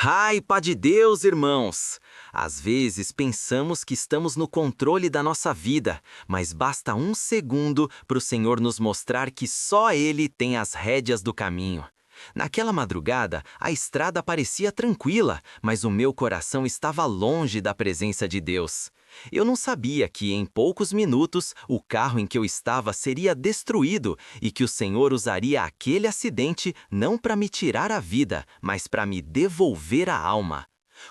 Raiva de Deus, irmãos! Às vezes pensamos que estamos no controle da nossa vida, mas basta um segundo para o Senhor nos mostrar que só Ele tem as rédeas do caminho. Naquela madrugada, a estrada parecia tranquila, mas o meu coração estava longe da presença de Deus. Eu não sabia que em poucos minutos o carro em que eu estava seria destruído e que o Senhor usaria aquele acidente não para me tirar a vida, mas para me devolver a alma.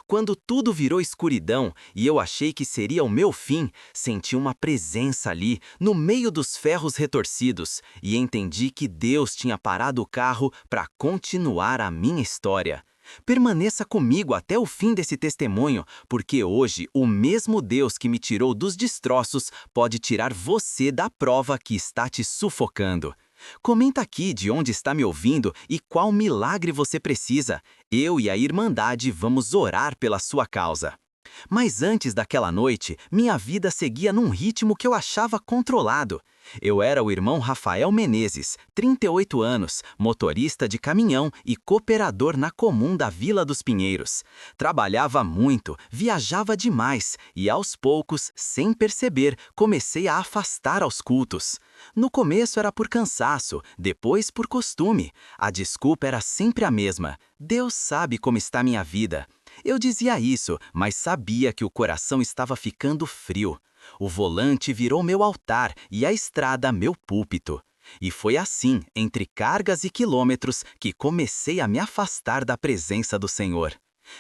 Quando tudo virou escuridão e eu achei que seria o meu fim, senti uma presença ali, no meio dos ferros retorcidos, e entendi que Deus tinha parado o carro para continuar a minha história. Permaneça comigo até o fim desse testemunho, porque hoje o mesmo Deus que me tirou dos destroços pode tirar você da prova que está te sufocando. Comenta aqui de onde está me ouvindo e qual milagre você precisa. Eu e a Irmandade vamos orar pela sua causa. Mas antes daquela noite, minha vida seguia num ritmo que eu achava controlado. Eu era o irmão Rafael Menezes, 38 anos, motorista de caminhão e cooperador na Comum da Vila dos Pinheiros. Trabalhava muito, viajava demais e, aos poucos, sem perceber, comecei a afastar aos cultos. No começo era por cansaço, depois por costume. A desculpa era sempre a mesma: Deus sabe como está minha vida. Eu dizia isso, mas sabia que o coração estava ficando frio. O volante virou meu altar e a estrada meu púlpito. E foi assim, entre cargas e quilômetros, que comecei a me afastar da presença do Senhor.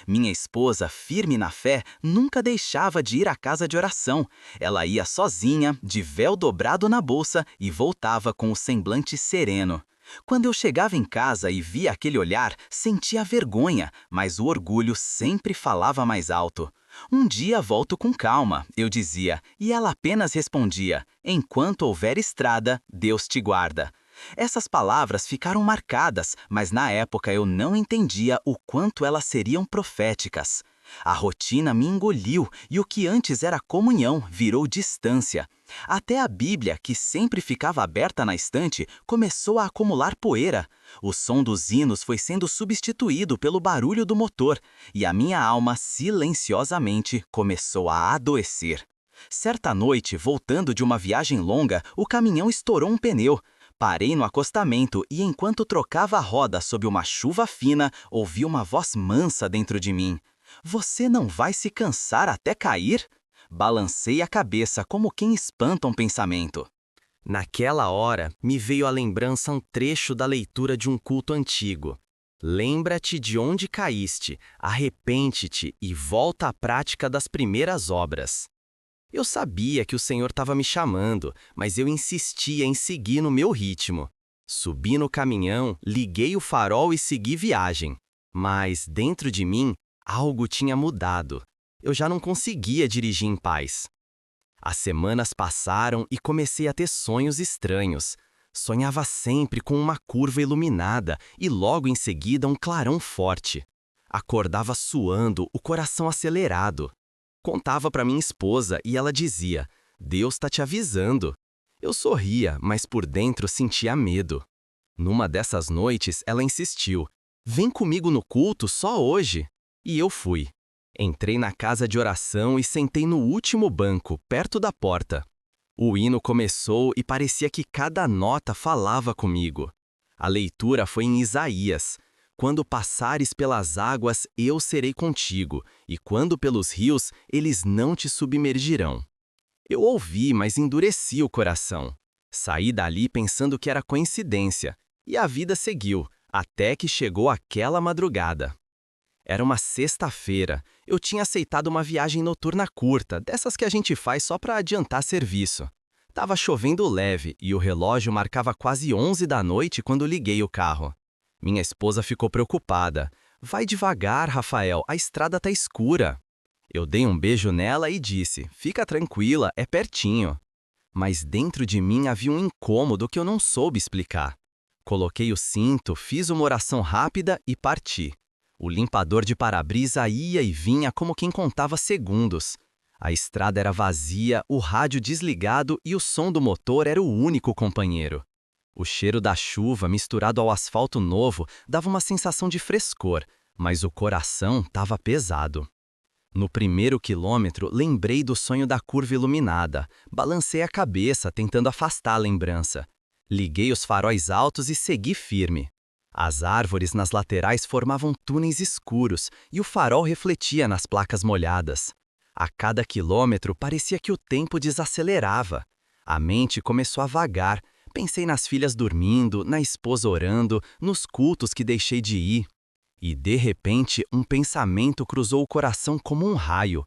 Minha esposa, firme na fé, nunca deixava de ir à casa de oração. Ela ia sozinha, de véu dobrado na bolsa, e voltava com o semblante sereno. Quando eu chegava em casa e via aquele olhar, sentia vergonha, mas o orgulho sempre falava mais alto. Um dia volto com calma, eu dizia, e ela apenas respondia: enquanto houver estrada, Deus te guarda. Essas palavras ficaram marcadas, mas na época eu não entendia o quanto elas seriam proféticas. A rotina me engoliu e o que antes era comunhão virou distância. Até a Bíblia, que sempre ficava aberta na estante, começou a acumular poeira. O som dos hinos foi sendo substituído pelo barulho do motor, e a minha alma silenciosamente começou a adoecer. Certa noite, voltando de uma viagem longa, o caminhão estourou um pneu. Parei no acostamento e, enquanto trocava a roda sob uma chuva fina, ouvi uma voz mansa dentro de mim: "Você não vai se cansar até cair?" Balancei a cabeça como quem espanta um pensamento. Naquela hora, me veio à lembrança um trecho da leitura de um culto antigo. Lembra-te de onde caíste, arrepende-te e volta à prática das primeiras obras. Eu sabia que o Senhor estava me chamando, mas eu insistia em seguir no meu ritmo. Subi no caminhão, liguei o farol e segui viagem. Mas, dentro de mim, algo tinha mudado. Eu já não conseguia dirigir em paz. As semanas passaram e comecei a ter sonhos estranhos. Sonhava sempre com uma curva iluminada e logo em seguida um clarão forte. Acordava suando, o coração acelerado. Contava para minha esposa e ela dizia: "Deus está te avisando." Eu sorria, mas por dentro sentia medo. Numa dessas noites, ela insistiu: "Vem comigo no culto só hoje." E eu fui. Entrei na casa de oração e sentei no último banco, perto da porta. O hino começou e parecia que cada nota falava comigo. A leitura foi em Isaías: "Quando passares pelas águas, eu serei contigo, e quando pelos rios, eles não te submergirão." Eu ouvi, mas endureci o coração. Saí dali pensando que era coincidência, e a vida seguiu, até que chegou aquela madrugada. Era uma sexta-feira. Eu tinha aceitado uma viagem noturna curta, dessas que a gente faz só para adiantar serviço. Tava chovendo leve e o relógio marcava quase 11 da noite quando liguei o carro. Minha esposa ficou preocupada. "Vai devagar, Rafael, a estrada tá escura." Eu dei um beijo nela e disse: "Fica tranquila, é pertinho." Mas dentro de mim havia um incômodo que eu não soube explicar. Coloquei o cinto, fiz uma oração rápida e parti. O limpador de para-brisa ia e vinha como quem contava segundos. A estrada era vazia, o rádio desligado e o som do motor era o único companheiro. O cheiro da chuva, misturado ao asfalto novo, dava uma sensação de frescor, mas o coração estava pesado. No primeiro quilômetro, lembrei do sonho da curva iluminada. Balancei a cabeça, tentando afastar a lembrança. Liguei os faróis altos e segui firme. As árvores nas laterais formavam túneis escuros e o farol refletia nas placas molhadas. A cada quilômetro parecia que o tempo desacelerava. A mente começou a vagar. Pensei nas filhas dormindo, na esposa orando, nos cultos que deixei de ir. E, de repente, um pensamento cruzou o coração como um raio.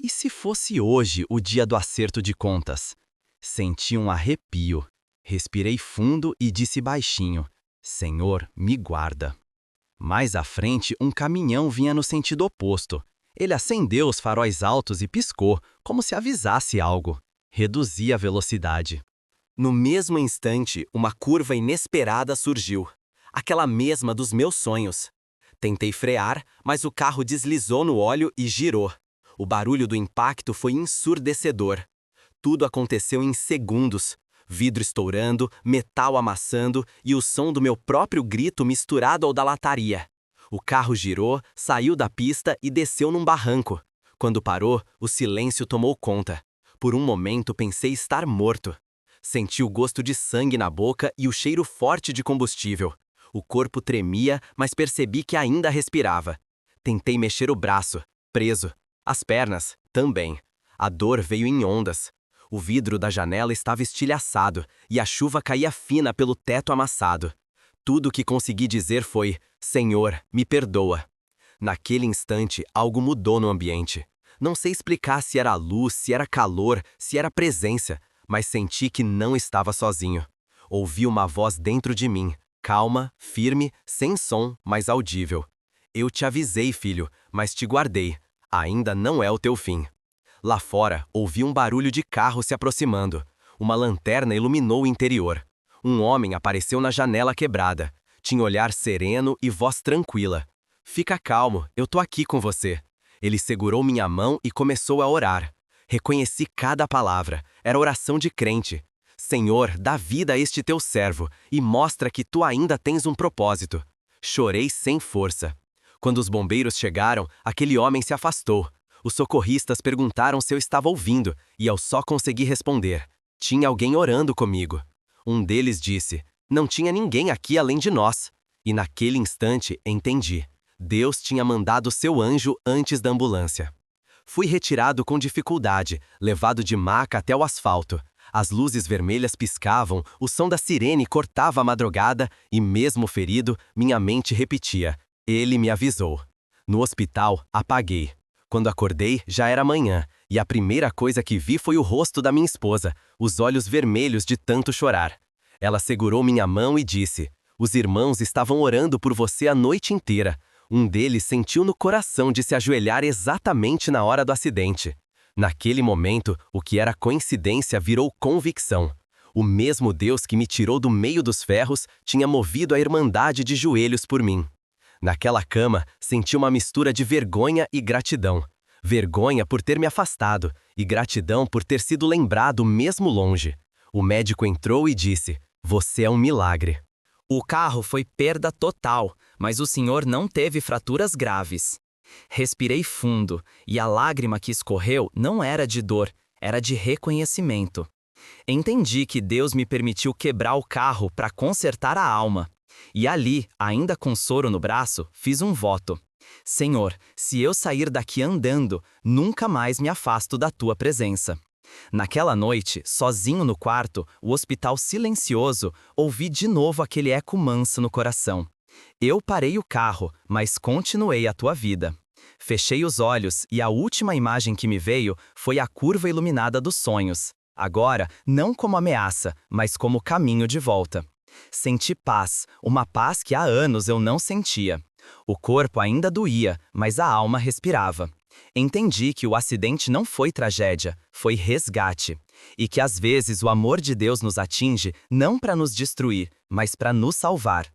E se fosse hoje o dia do acerto de contas? Senti um arrepio. Respirei fundo e disse baixinho: Senhor, me guarda. Mais à frente, um caminhão vinha no sentido oposto. Ele acendeu os faróis altos e piscou, como se avisasse algo. Reduzi a velocidade. No mesmo instante, uma curva inesperada surgiu. Aquela mesma dos meus sonhos. Tentei frear, mas o carro deslizou no óleo e girou. O barulho do impacto foi ensurdecedor. Tudo aconteceu em segundos. Vidro estourando, metal amassando e o som do meu próprio grito misturado ao da lataria. O carro girou, saiu da pista e desceu num barranco. Quando parou, o silêncio tomou conta. Por um momento pensei estar morto. Senti o gosto de sangue na boca e o cheiro forte de combustível. O corpo tremia, mas percebi que ainda respirava. Tentei mexer o braço, preso. As pernas, também. A dor veio em ondas. O vidro da janela estava estilhaçado e a chuva caía fina pelo teto amassado. Tudo o que consegui dizer foi: Senhor, me perdoa. Naquele instante, algo mudou no ambiente. Não sei explicar se era luz, se era calor, se era presença, mas senti que não estava sozinho. Ouvi uma voz dentro de mim, calma, firme, sem som, mas audível. Eu te avisei, filho, mas te guardei. Ainda não é o teu fim. Lá fora, ouvi um barulho de carro se aproximando. Uma lanterna iluminou o interior. Um homem apareceu na janela quebrada. Tinha olhar sereno e voz tranquila. Fica calmo, eu tô aqui com você. Ele segurou minha mão e começou a orar. Reconheci cada palavra. Era oração de crente. Senhor, dá vida a este teu servo e mostra que tu ainda tens um propósito. Chorei sem força. Quando os bombeiros chegaram, aquele homem se afastou. Os socorristas perguntaram se eu estava ouvindo, e eu só consegui responder: tinha alguém orando comigo. Um deles disse: não tinha ninguém aqui além de nós. E naquele instante entendi. Deus tinha mandado seu anjo antes da ambulância. Fui retirado com dificuldade, levado de maca até o asfalto. As luzes vermelhas piscavam, o som da sirene cortava a madrugada e, mesmo ferido, minha mente repetia: ele me avisou. No hospital, apaguei. Quando acordei, já era manhã, e a primeira coisa que vi foi o rosto da minha esposa, os olhos vermelhos de tanto chorar. Ela segurou minha mão e disse: os irmãos estavam orando por você a noite inteira. Um deles sentiu no coração de se ajoelhar exatamente na hora do acidente. Naquele momento, o que era coincidência virou convicção. O mesmo Deus que me tirou do meio dos ferros tinha movido a irmandade de joelhos por mim. Naquela cama, senti uma mistura de vergonha e gratidão. Vergonha por ter me afastado e gratidão por ter sido lembrado mesmo longe. O médico entrou e disse: você é um milagre. O carro foi perda total, mas o senhor não teve fraturas graves. Respirei fundo, e a lágrima que escorreu não era de dor, era de reconhecimento. Entendi que Deus me permitiu quebrar o carro para consertar a alma. E ali, ainda com soro no braço, fiz um voto. Senhor, se eu sair daqui andando, nunca mais me afasto da tua presença. Naquela noite, sozinho no quarto, o hospital silencioso, ouvi de novo aquele eco manso no coração. Eu parei o carro, mas continuei a tua vida. Fechei os olhos e a última imagem que me veio foi a curva iluminada dos sonhos. Agora, não como ameaça, mas como caminho de volta. Senti paz, uma paz que há anos eu não sentia. O corpo ainda doía, mas a alma respirava. Entendi que o acidente não foi tragédia, foi resgate. E que às vezes o amor de Deus nos atinge não para nos destruir, mas para nos salvar.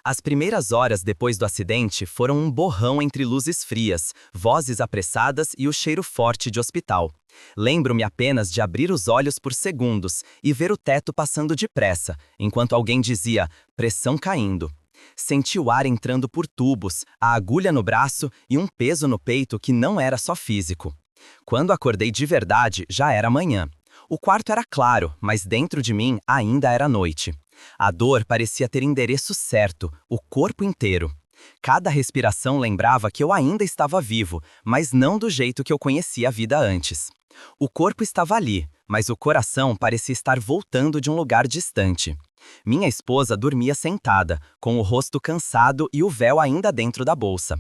As primeiras horas depois do acidente foram um borrão entre luzes frias, vozes apressadas e o cheiro forte de hospital. Lembro-me apenas de abrir os olhos por segundos e ver o teto passando depressa, enquanto alguém dizia: pressão caindo. Senti o ar entrando por tubos, a agulha no braço e um peso no peito que não era só físico. Quando acordei de verdade, já era manhã. O quarto era claro, mas dentro de mim ainda era noite. A dor parecia ter endereço certo, o corpo inteiro. Cada respiração lembrava que eu ainda estava vivo, mas não do jeito que eu conhecia a vida antes. O corpo estava ali, mas o coração parecia estar voltando de um lugar distante. Minha esposa dormia sentada, com o rosto cansado e o véu ainda dentro da bolsa.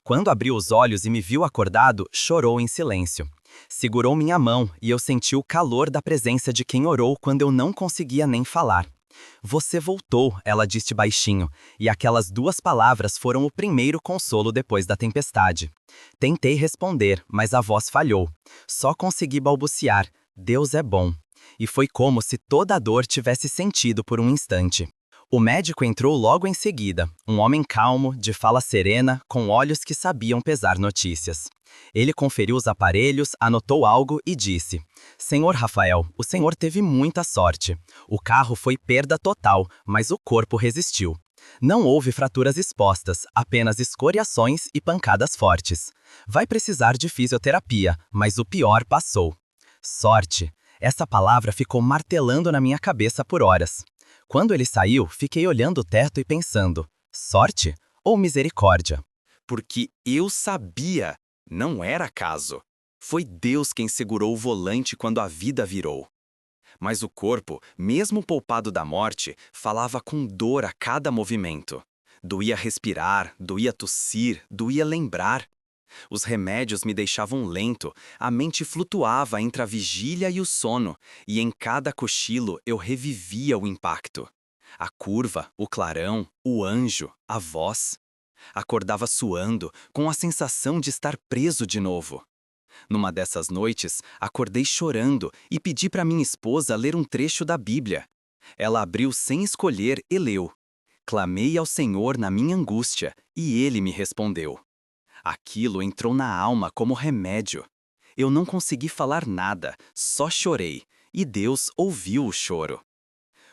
Quando abriu os olhos e me viu acordado, chorou em silêncio. Segurou minha mão e eu senti o calor da presença de quem orou quando eu não conseguia nem falar. Você voltou, ela disse baixinho, e aquelas duas palavras foram o primeiro consolo depois da tempestade. Tentei responder, mas a voz falhou. Só consegui balbuciar: Deus é bom. E foi como se toda a dor tivesse sentido por um instante. O médico entrou logo em seguida, um homem calmo, de fala serena, com olhos que sabiam pesar notícias. Ele conferiu os aparelhos, anotou algo e disse: Senhor Rafael, o senhor teve muita sorte. O carro foi perda total, mas o corpo resistiu. Não houve fraturas expostas, apenas escoriações e pancadas fortes. Vai precisar de fisioterapia, mas o pior passou. Sorte. Essa palavra ficou martelando na minha cabeça por horas. Quando ele saiu, fiquei olhando o teto e pensando: sorte ou misericórdia? Porque eu sabia, não era acaso. Foi Deus quem segurou o volante quando a vida virou. Mas o corpo, mesmo poupado da morte, falava com dor a cada movimento. Doía respirar, doía tossir, doía lembrar. Os remédios me deixavam lento, a mente flutuava entre a vigília e o sono, e em cada cochilo eu revivia o impacto. A curva, o clarão, o anjo, a voz. Acordava suando, com a sensação de estar preso de novo. Numa dessas noites, acordei chorando e pedi para minha esposa ler um trecho da Bíblia. Ela abriu sem escolher e leu. Clamei ao Senhor na minha angústia, e Ele me respondeu. Aquilo entrou na alma como remédio. Eu não consegui falar nada, só chorei, e Deus ouviu o choro.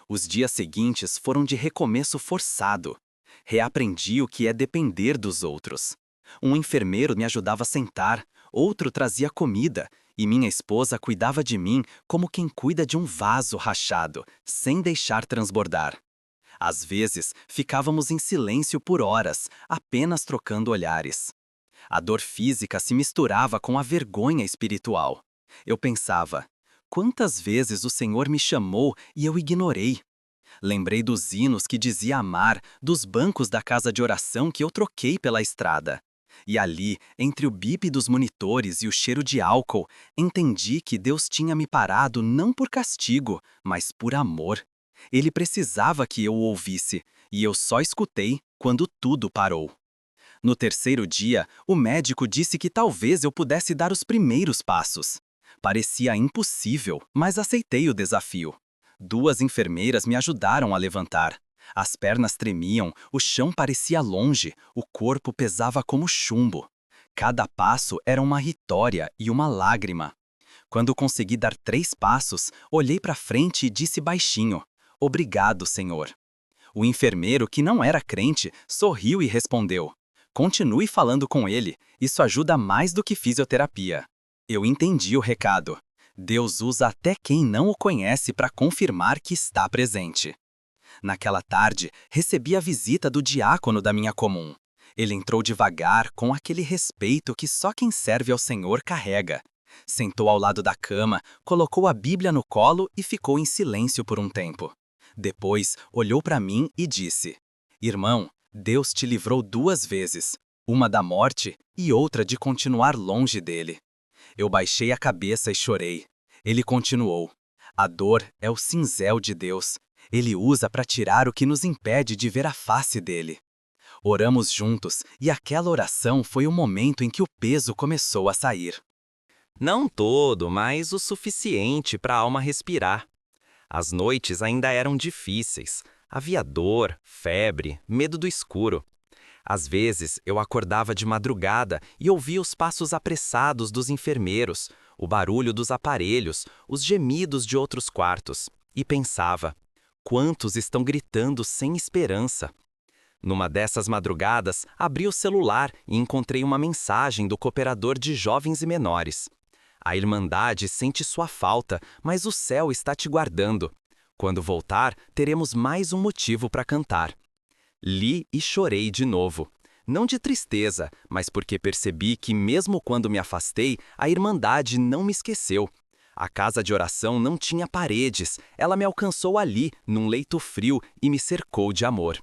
Os dias seguintes foram de recomeço forçado. Reaprendi o que é depender dos outros. Um enfermeiro me ajudava a sentar, outro trazia comida, e minha esposa cuidava de mim como quem cuida de um vaso rachado, sem deixar transbordar. Às vezes, ficávamos em silêncio por horas, apenas trocando olhares. A dor física se misturava com a vergonha espiritual. Eu pensava: quantas vezes o Senhor me chamou e eu ignorei? Lembrei dos hinos que dizia amar, dos bancos da casa de oração que eu troquei pela estrada. E ali, entre o bip dos monitores e o cheiro de álcool, entendi que Deus tinha me parado não por castigo, mas por amor. Ele precisava que eu o ouvisse, e eu só escutei quando tudo parou. No terceiro dia, o médico disse que talvez eu pudesse dar os primeiros passos. Parecia impossível, mas aceitei o desafio. Duas enfermeiras me ajudaram a levantar. As pernas tremiam, o chão parecia longe, o corpo pesava como chumbo. Cada passo era uma vitória e uma lágrima. Quando consegui dar 3 passos, olhei para frente e disse baixinho: Obrigado, Senhor. O enfermeiro, que não era crente, sorriu e respondeu: Continue falando com ele, isso ajuda mais do que fisioterapia. Eu entendi o recado. Deus usa até quem não o conhece para confirmar que está presente. Naquela tarde, recebi a visita do diácono da minha comum. Ele entrou devagar, com aquele respeito que só quem serve ao Senhor carrega. Sentou ao lado da cama, colocou a Bíblia no colo e ficou em silêncio por um tempo. Depois, olhou para mim e disse: Irmão, Deus te livrou 2 vezes, uma da morte e outra de continuar longe dele. Eu baixei a cabeça e chorei. Ele continuou: A dor é o cinzel de Deus. Ele usa para tirar o que nos impede de ver a face dele. Oramos juntos e aquela oração foi o momento em que o peso começou a sair. Não todo, mas o suficiente para a alma respirar. As noites ainda eram difíceis. Havia dor, febre, medo do escuro. Às vezes, eu acordava de madrugada e ouvia os passos apressados dos enfermeiros, o barulho dos aparelhos, os gemidos de outros quartos, e pensava: quantos estão gritando sem esperança? Numa dessas madrugadas, abri o celular e encontrei uma mensagem do cooperador de jovens e menores. A Irmandade sente sua falta, mas o céu está te guardando. Quando voltar, teremos mais um motivo para cantar. Li e chorei de novo. Não de tristeza, mas porque percebi que mesmo quando me afastei, a Irmandade não me esqueceu. A casa de oração não tinha paredes, ela me alcançou ali, num leito frio, e me cercou de amor.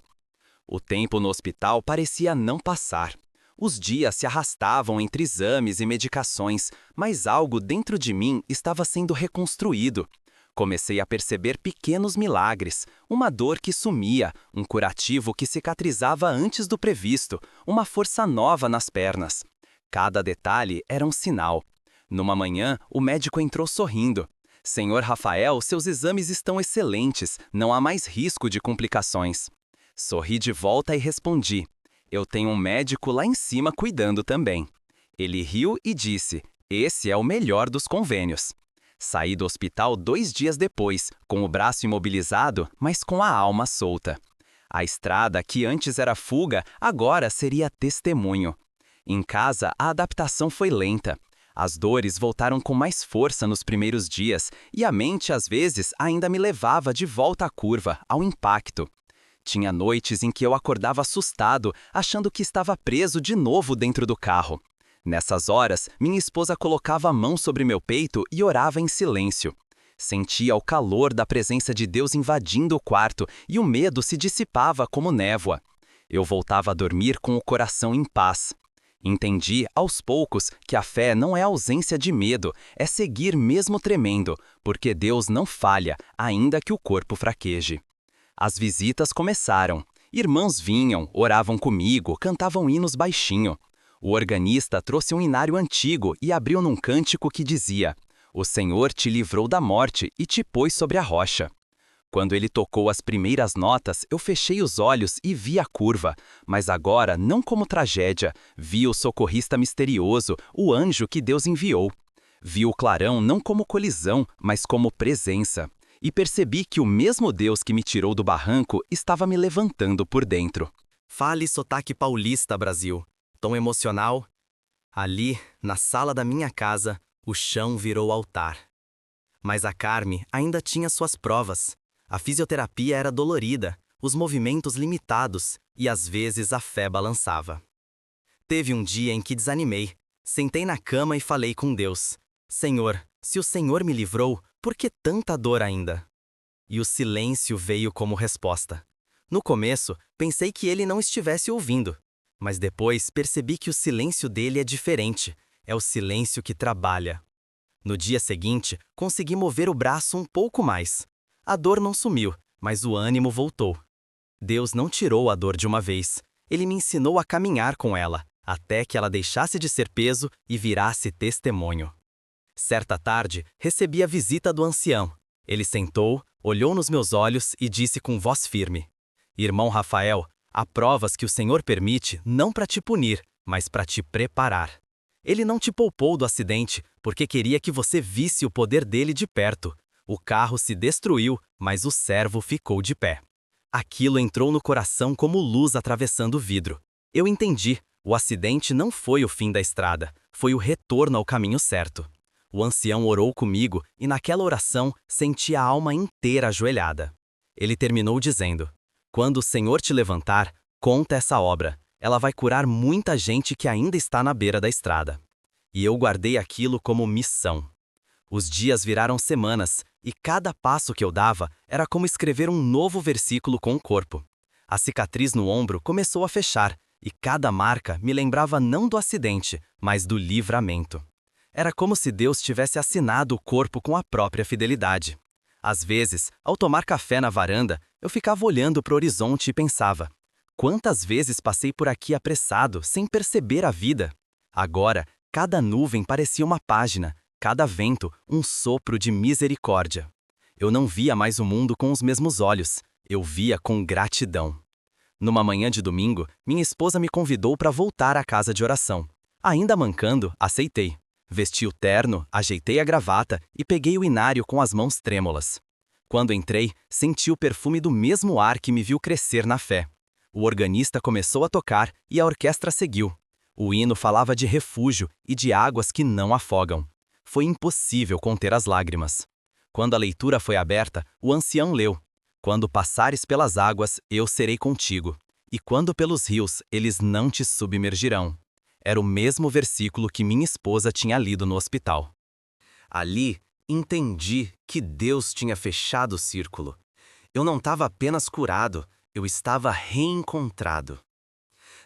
O tempo no hospital parecia não passar. Os dias se arrastavam entre exames e medicações, mas algo dentro de mim estava sendo reconstruído. Comecei a perceber pequenos milagres, uma dor que sumia, um curativo que cicatrizava antes do previsto, uma força nova nas pernas. Cada detalhe era um sinal. Numa manhã, o médico entrou sorrindo. Senhor Rafael, seus exames estão excelentes, não há mais risco de complicações. Sorri de volta e respondi. Eu tenho um médico lá em cima cuidando também. Ele riu e disse, esse é o melhor dos convênios. Saí do hospital 2 dias depois, com o braço imobilizado, mas com a alma solta. A estrada, que antes era fuga, agora seria testemunho. Em casa, a adaptação foi lenta. As dores voltaram com mais força nos primeiros dias, e a mente, às vezes, ainda me levava de volta à curva, ao impacto. Tinha noites em que eu acordava assustado, achando que estava preso de novo dentro do carro. Nessas horas, minha esposa colocava a mão sobre meu peito e orava em silêncio. Sentia o calor da presença de Deus invadindo o quarto e o medo se dissipava como névoa. Eu voltava a dormir com o coração em paz. Entendi, aos poucos, que a fé não é ausência de medo, é seguir mesmo tremendo, porque Deus não falha, ainda que o corpo fraqueje. As visitas começaram. Irmãos vinham, oravam comigo, cantavam hinos baixinho. O organista trouxe um inário antigo e abriu num cântico que dizia: O Senhor te livrou da morte e te pôs sobre a rocha. Quando ele tocou as primeiras notas, eu fechei os olhos e vi a curva, mas agora, não como tragédia, vi o socorrista misterioso, o anjo que Deus enviou. Vi o clarão não como colisão, mas como presença. E percebi que o mesmo Deus que me tirou do barranco estava me levantando por dentro. Fale sotaque paulista, Brasil. Tom emocional. Ali, na sala da minha casa, o chão virou altar. Mas a Carme ainda tinha suas provas. A fisioterapia era dolorida, os movimentos limitados e às vezes a fé balançava. Teve um dia em que desanimei. Sentei na cama e falei com Deus: Senhor, se o Senhor me livrou, por que tanta dor ainda? E o silêncio veio como resposta. No começo, pensei que ele não estivesse ouvindo. Mas depois percebi que o silêncio dele é diferente. É o silêncio que trabalha. No dia seguinte, consegui mover o braço um pouco mais. A dor não sumiu, mas o ânimo voltou. Deus não tirou a dor de uma vez. Ele me ensinou a caminhar com ela, até que ela deixasse de ser peso e virasse testemunho. Certa tarde, recebi a visita do ancião. Ele sentou, olhou nos meus olhos e disse com voz firme: Irmão Rafael, há provas que o Senhor permite não para te punir, mas para te preparar. Ele não te poupou do acidente, porque queria que você visse o poder dele de perto. O carro se destruiu, mas o servo ficou de pé. Aquilo entrou no coração como luz atravessando o vidro. Eu entendi, o acidente não foi o fim da estrada, foi o retorno ao caminho certo. O ancião orou comigo e naquela oração senti a alma inteira ajoelhada. Ele terminou dizendo: Quando o Senhor te levantar, conta essa obra. Ela vai curar muita gente que ainda está na beira da estrada. E eu guardei aquilo como missão. Os dias viraram semanas, e cada passo que eu dava era como escrever um novo versículo com o corpo. A cicatriz no ombro começou a fechar, e cada marca me lembrava não do acidente, mas do livramento. Era como se Deus tivesse assinado o corpo com a própria fidelidade. Às vezes, ao tomar café na varanda, eu ficava olhando para o horizonte e pensava: quantas vezes passei por aqui apressado, sem perceber a vida? Agora, cada nuvem parecia uma página, cada vento um sopro de misericórdia. Eu não via mais o mundo com os mesmos olhos, eu via com gratidão. Numa manhã de domingo, minha esposa me convidou para voltar à casa de oração. Ainda mancando, aceitei. Vesti o terno, ajeitei a gravata e peguei o inário com as mãos trêmulas. Quando entrei, senti o perfume do mesmo ar que me viu crescer na fé. O organista começou a tocar e a orquestra seguiu. O hino falava de refúgio e de águas que não afogam. Foi impossível conter as lágrimas. Quando a leitura foi aberta, o ancião leu: Quando passares pelas águas, eu serei contigo. E quando pelos rios, eles não te submergirão. Era o mesmo versículo que minha esposa tinha lido no hospital. Ali, entendi que Deus tinha fechado o círculo. Eu não estava apenas curado, eu estava reencontrado.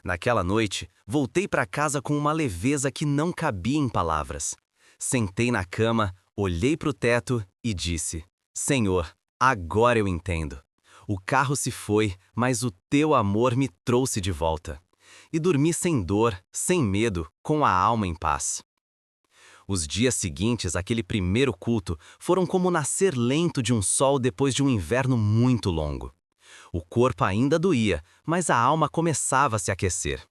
Naquela noite, voltei para casa com uma leveza que não cabia em palavras. Sentei na cama, olhei para o teto e disse: Senhor, agora eu entendo. O carro se foi, mas o teu amor me trouxe de volta. E dormi sem dor, sem medo, com a alma em paz. Os dias seguintes àquele primeiro culto foram como o nascer lento de um sol depois de um inverno muito longo. O corpo ainda doía, mas a alma começava a se aquecer.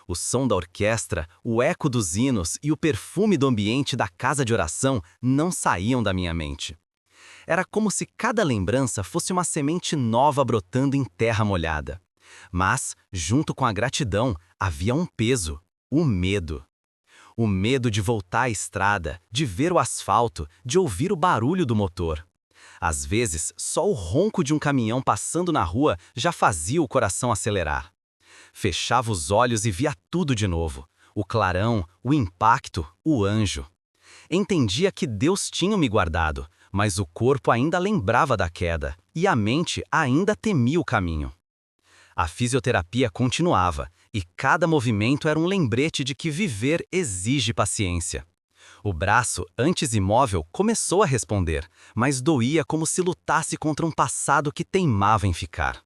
O som da orquestra, o eco dos hinos e o perfume do ambiente da casa de oração não saíam da minha mente. Era como se cada lembrança fosse uma semente nova brotando em terra molhada. Mas, junto com a gratidão, havia um peso: o medo. O medo de voltar à estrada, de ver o asfalto, de ouvir o barulho do motor. Às vezes, só o ronco de um caminhão passando na rua já fazia o coração acelerar. Fechava os olhos e via tudo de novo: o clarão, o impacto, o anjo. Entendia que Deus tinha me guardado, mas o corpo ainda lembrava da queda, e a mente ainda temia o caminho. A fisioterapia continuava, e cada movimento era um lembrete de que viver exige paciência. O braço, antes imóvel, começou a responder, mas doía como se lutasse contra um passado que teimava em ficar.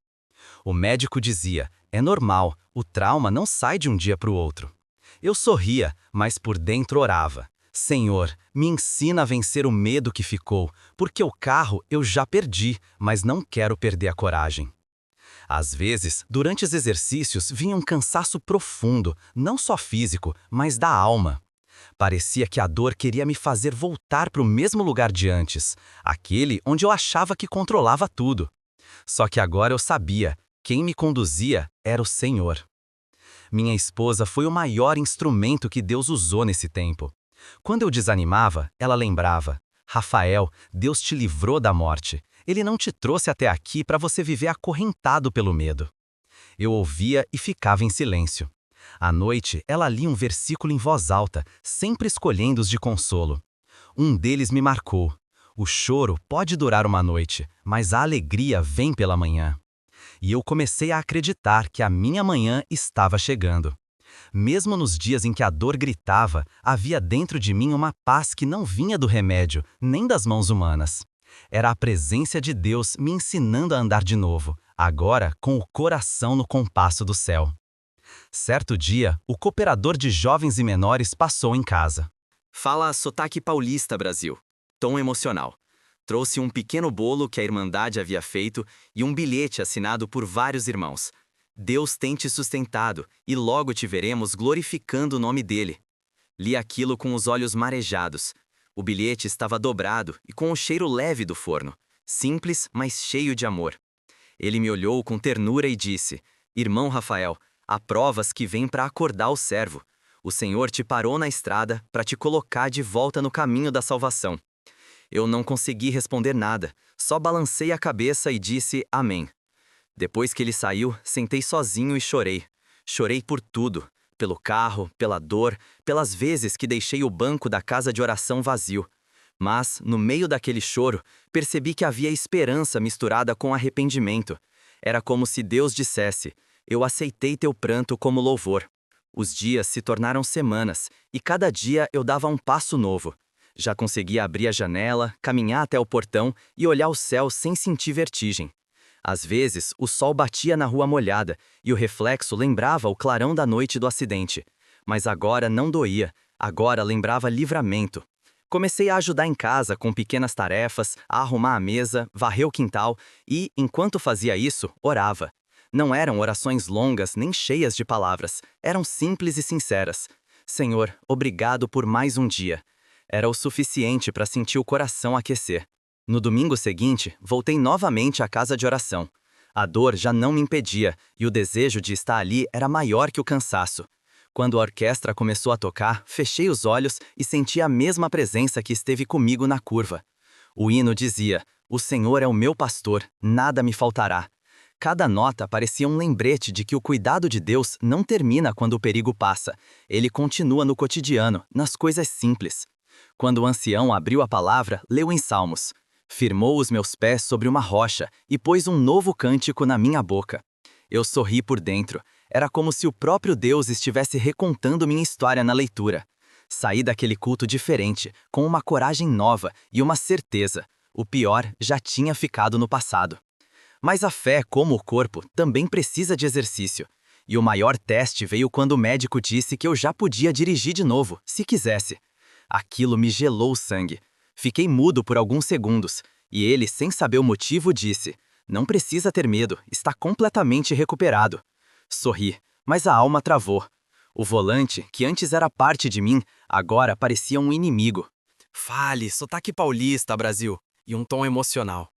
O médico dizia: é normal, o trauma não sai de um dia para o outro. Eu sorria, mas por dentro orava: Senhor, me ensina a vencer o medo que ficou, porque o carro eu já perdi, mas não quero perder a coragem. Às vezes, durante os exercícios, vinha um cansaço profundo, não só físico, mas da alma. Parecia que a dor queria me fazer voltar para o mesmo lugar de antes, aquele onde eu achava que controlava tudo. Só que agora eu sabia: quem me conduzia era o Senhor. Minha esposa foi o maior instrumento que Deus usou nesse tempo. Quando eu desanimava, ela lembrava: Rafael, Deus te livrou da morte. Ele não te trouxe até aqui para você viver acorrentado pelo medo. Eu ouvia e ficava em silêncio. À noite, ela lia um versículo em voz alta, sempre escolhendo os de consolo. Um deles me marcou: o choro pode durar uma noite, mas a alegria vem pela manhã. E eu comecei a acreditar que a minha manhã estava chegando. Mesmo nos dias em que a dor gritava, havia dentro de mim uma paz que não vinha do remédio, nem das mãos humanas. Era a presença de Deus me ensinando a andar de novo, agora com o coração no compasso do céu. Certo dia, o cooperador de jovens e menores passou em casa. Fala sotaque paulista, Brasil. Tom emocional. Trouxe um pequeno bolo que a Irmandade havia feito e um bilhete assinado por vários irmãos. Deus tem te sustentado e logo te veremos glorificando o nome dele. Li aquilo com os olhos marejados. O bilhete estava dobrado e com o cheiro leve do forno. Simples, mas cheio de amor. Ele me olhou com ternura e disse: Irmão Rafael, há provas que vêm para acordar o servo. O Senhor te parou na estrada para te colocar de volta no caminho da salvação. Eu não consegui responder nada, só balancei a cabeça e disse amém. Depois que ele saiu, sentei sozinho e chorei. Chorei por tudo, pelo carro, pela dor, pelas vezes que deixei o banco da casa de oração vazio. Mas, no meio daquele choro, percebi que havia esperança misturada com arrependimento. Era como se Deus dissesse: eu aceitei teu pranto como louvor. Os dias se tornaram semanas, e cada dia eu dava um passo novo. Já conseguia abrir a janela, caminhar até o portão e olhar o céu sem sentir vertigem. Às vezes, o sol batia na rua molhada e o reflexo lembrava o clarão da noite do acidente. Mas agora não doía, agora lembrava livramento. Comecei a ajudar em casa com pequenas tarefas, a arrumar a mesa, varrer o quintal e, enquanto fazia isso, orava. Não eram orações longas nem cheias de palavras, eram simples e sinceras. Senhor, obrigado por mais um dia. Era o suficiente para sentir o coração aquecer. No domingo seguinte, voltei novamente à casa de oração. A dor já não me impedia, e o desejo de estar ali era maior que o cansaço. Quando a orquestra começou a tocar, fechei os olhos e senti a mesma presença que esteve comigo na curva. O hino dizia: "O Senhor é o meu pastor, nada me faltará." Cada nota parecia um lembrete de que o cuidado de Deus não termina quando o perigo passa. Ele continua no cotidiano, nas coisas simples. Quando o ancião abriu a palavra, leu em Salmos: "Firmou os meus pés sobre uma rocha e pôs um novo cântico na minha boca." Eu sorri por dentro. Era como se o próprio Deus estivesse recontando minha história na leitura. Saí daquele culto diferente, com uma coragem nova e uma certeza: o pior já tinha ficado no passado. Mas a fé, como o corpo, também precisa de exercício. E o maior teste veio quando o médico disse que eu já podia dirigir de novo, se quisesse. Aquilo me gelou o sangue. Fiquei mudo por alguns segundos, e ele, sem saber o motivo, disse: "Não precisa ter medo, está completamente recuperado." Sorri, mas a alma travou. O volante, que antes era parte de mim, agora parecia um inimigo. Fale, sotaque paulista, Brasil, e um tom emocional.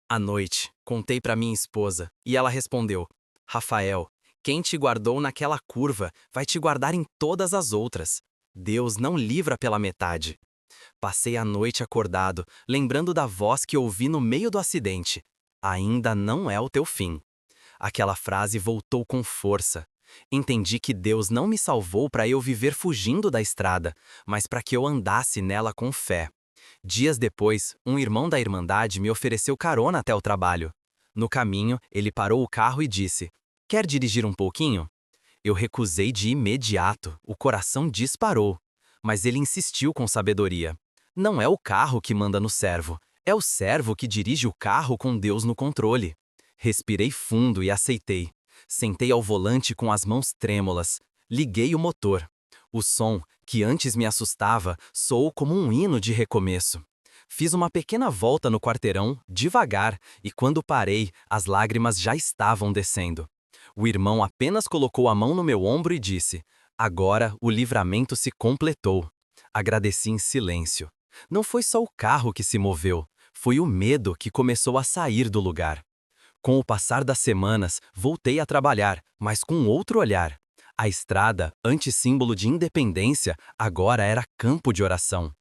À noite, contei para minha esposa, e ela respondeu: "Rafael, quem te guardou naquela curva vai te guardar em todas as outras. Deus não livra pela metade." Passei a noite acordado, lembrando da voz que ouvi no meio do acidente: "Ainda não é o teu fim." Aquela frase voltou com força. Entendi que Deus não me salvou para eu viver fugindo da estrada, mas para que eu andasse nela com fé. Dias depois, um irmão da Irmandade me ofereceu carona até o trabalho. No caminho, ele parou o carro e disse: "Quer dirigir um pouquinho?" Eu recusei de imediato, o coração disparou. Mas ele insistiu com sabedoria: "Não é o carro que manda no servo, é o servo que dirige o carro com Deus no controle." Respirei fundo e aceitei. Sentei ao volante com as mãos trêmulas. Liguei o motor. O som, que antes me assustava, soou como um hino de recomeço. Fiz uma pequena volta no quarteirão, devagar, e quando parei, as lágrimas já estavam descendo. O irmão apenas colocou a mão no meu ombro e disse: "Agora o livramento se completou." Agradeci em silêncio. Não foi só o carro que se moveu, foi o medo que começou a sair do lugar. Com o passar das semanas, voltei a trabalhar, mas com outro olhar. A estrada, antes símbolo de independência, agora era campo de oração.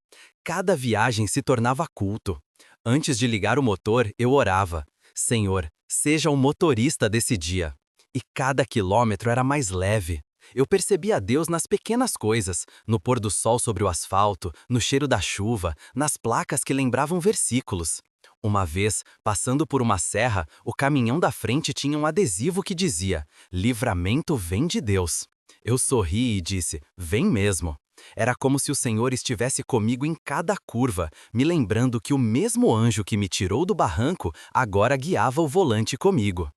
Cada viagem se tornava culto. Antes de ligar o motor, eu orava: "Senhor, seja o motorista desse dia." E cada quilômetro era mais leve. Eu percebia Deus nas pequenas coisas, no pôr do sol sobre o asfalto, no cheiro da chuva, nas placas que lembravam versículos. Uma vez, passando por uma serra, o caminhão da frente tinha um adesivo que dizia: "Livramento vem de Deus." Eu sorri e disse: "Vem mesmo." Era como se o Senhor estivesse comigo em cada curva, me lembrando que o mesmo anjo que me tirou do barranco agora guiava o volante comigo.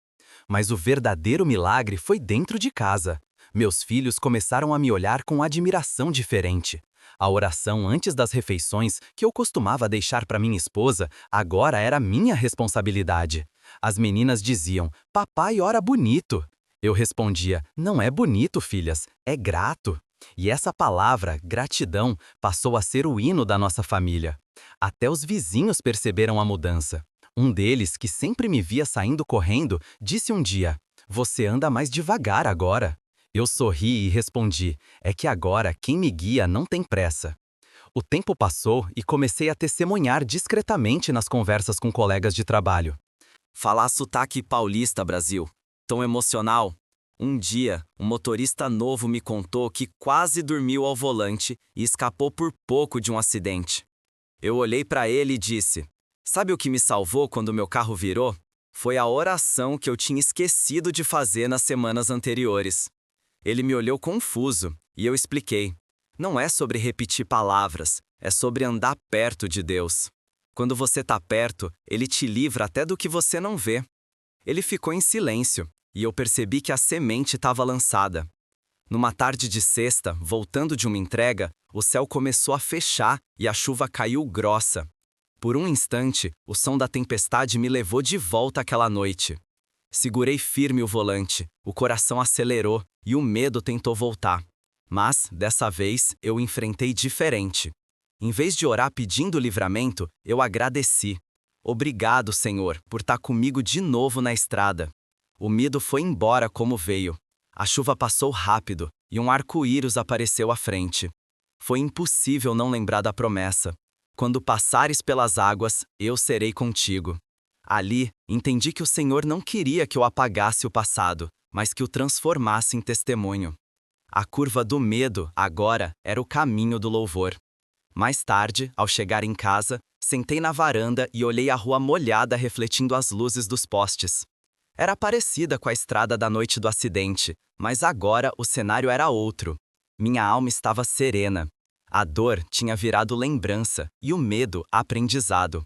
Mas o verdadeiro milagre foi dentro de casa. Meus filhos começaram a me olhar com admiração diferente. A oração antes das refeições, que eu costumava deixar para minha esposa, agora era minha responsabilidade. As meninas diziam: "Papai ora bonito." Eu respondia: "Não é bonito, filhas, é grato." E essa palavra, gratidão, passou a ser o hino da nossa família. Até os vizinhos perceberam a mudança. Um deles, que sempre me via saindo correndo, disse um dia: "Você anda mais devagar agora." Eu sorri e respondi: "É que agora quem me guia não tem pressa." O tempo passou e comecei a testemunhar discretamente nas conversas com colegas de trabalho. Falar sotaque paulista, Brasil. Tão emocional. Um dia, um motorista novo me contou que quase dormiu ao volante e escapou por pouco de um acidente. Eu olhei para ele e disse: "Sabe o que me salvou quando meu carro virou? Foi a oração que eu tinha esquecido de fazer nas semanas anteriores." Ele me olhou confuso e eu expliquei: "Não é sobre repetir palavras, é sobre andar perto de Deus. Quando você está perto, Ele te livra até do que você não vê." Ele ficou em silêncio e eu percebi que a semente estava lançada. Numa tarde de sexta, voltando de uma entrega, o céu começou a fechar e a chuva caiu grossa. Por um instante, o som da tempestade me levou de volta àquela noite. Segurei firme o volante, o coração acelerou e o medo tentou voltar. Mas, dessa vez, eu enfrentei diferente. Em vez de orar pedindo livramento, eu agradeci. "Obrigado, Senhor, por estar comigo de novo na estrada." O medo foi embora como veio. A chuva passou rápido e um arco-íris apareceu à frente. Foi impossível não lembrar da promessa. Quando passares pelas águas, eu serei contigo. Ali, entendi que o Senhor não queria que eu apagasse o passado, mas que o transformasse em testemunho. A curva do medo, agora, era o caminho do louvor. Mais tarde, ao chegar em casa, sentei na varanda e olhei a rua molhada refletindo as luzes dos postes. Era parecida com a estrada da noite do acidente, mas agora o cenário era outro. Minha alma estava serena. A dor tinha virado lembrança e o medo aprendizado.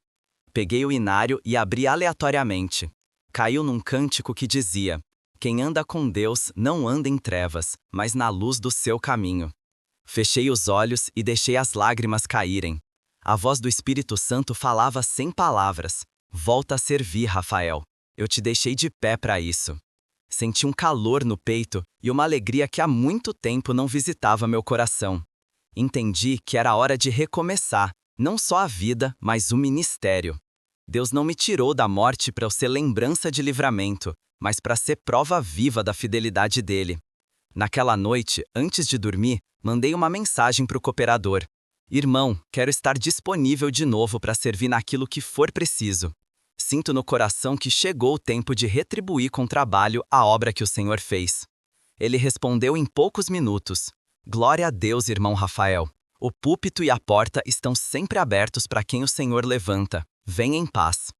Peguei o inário e abri aleatoriamente. Caiu num cântico que dizia: quem anda com Deus não anda em trevas, mas na luz do seu caminho. Fechei os olhos e deixei as lágrimas caírem. A voz do Espírito Santo falava sem palavras. Volta a servir, Rafael. Eu te deixei de pé para isso. Senti um calor no peito e uma alegria que há muito tempo não visitava meu coração. Entendi que era hora de recomeçar, não só a vida, mas o ministério. Deus não me tirou da morte para eu ser lembrança de livramento, mas para ser prova viva da fidelidade dele. Naquela noite, antes de dormir, mandei uma mensagem para o cooperador. Irmão, quero estar disponível de novo para servir naquilo que for preciso. Sinto no coração que chegou o tempo de retribuir com trabalho a obra que o Senhor fez. Ele respondeu em poucos minutos: glória a Deus, irmão Rafael. O púlpito e a porta estão sempre abertos para quem o Senhor levanta. Venha em paz.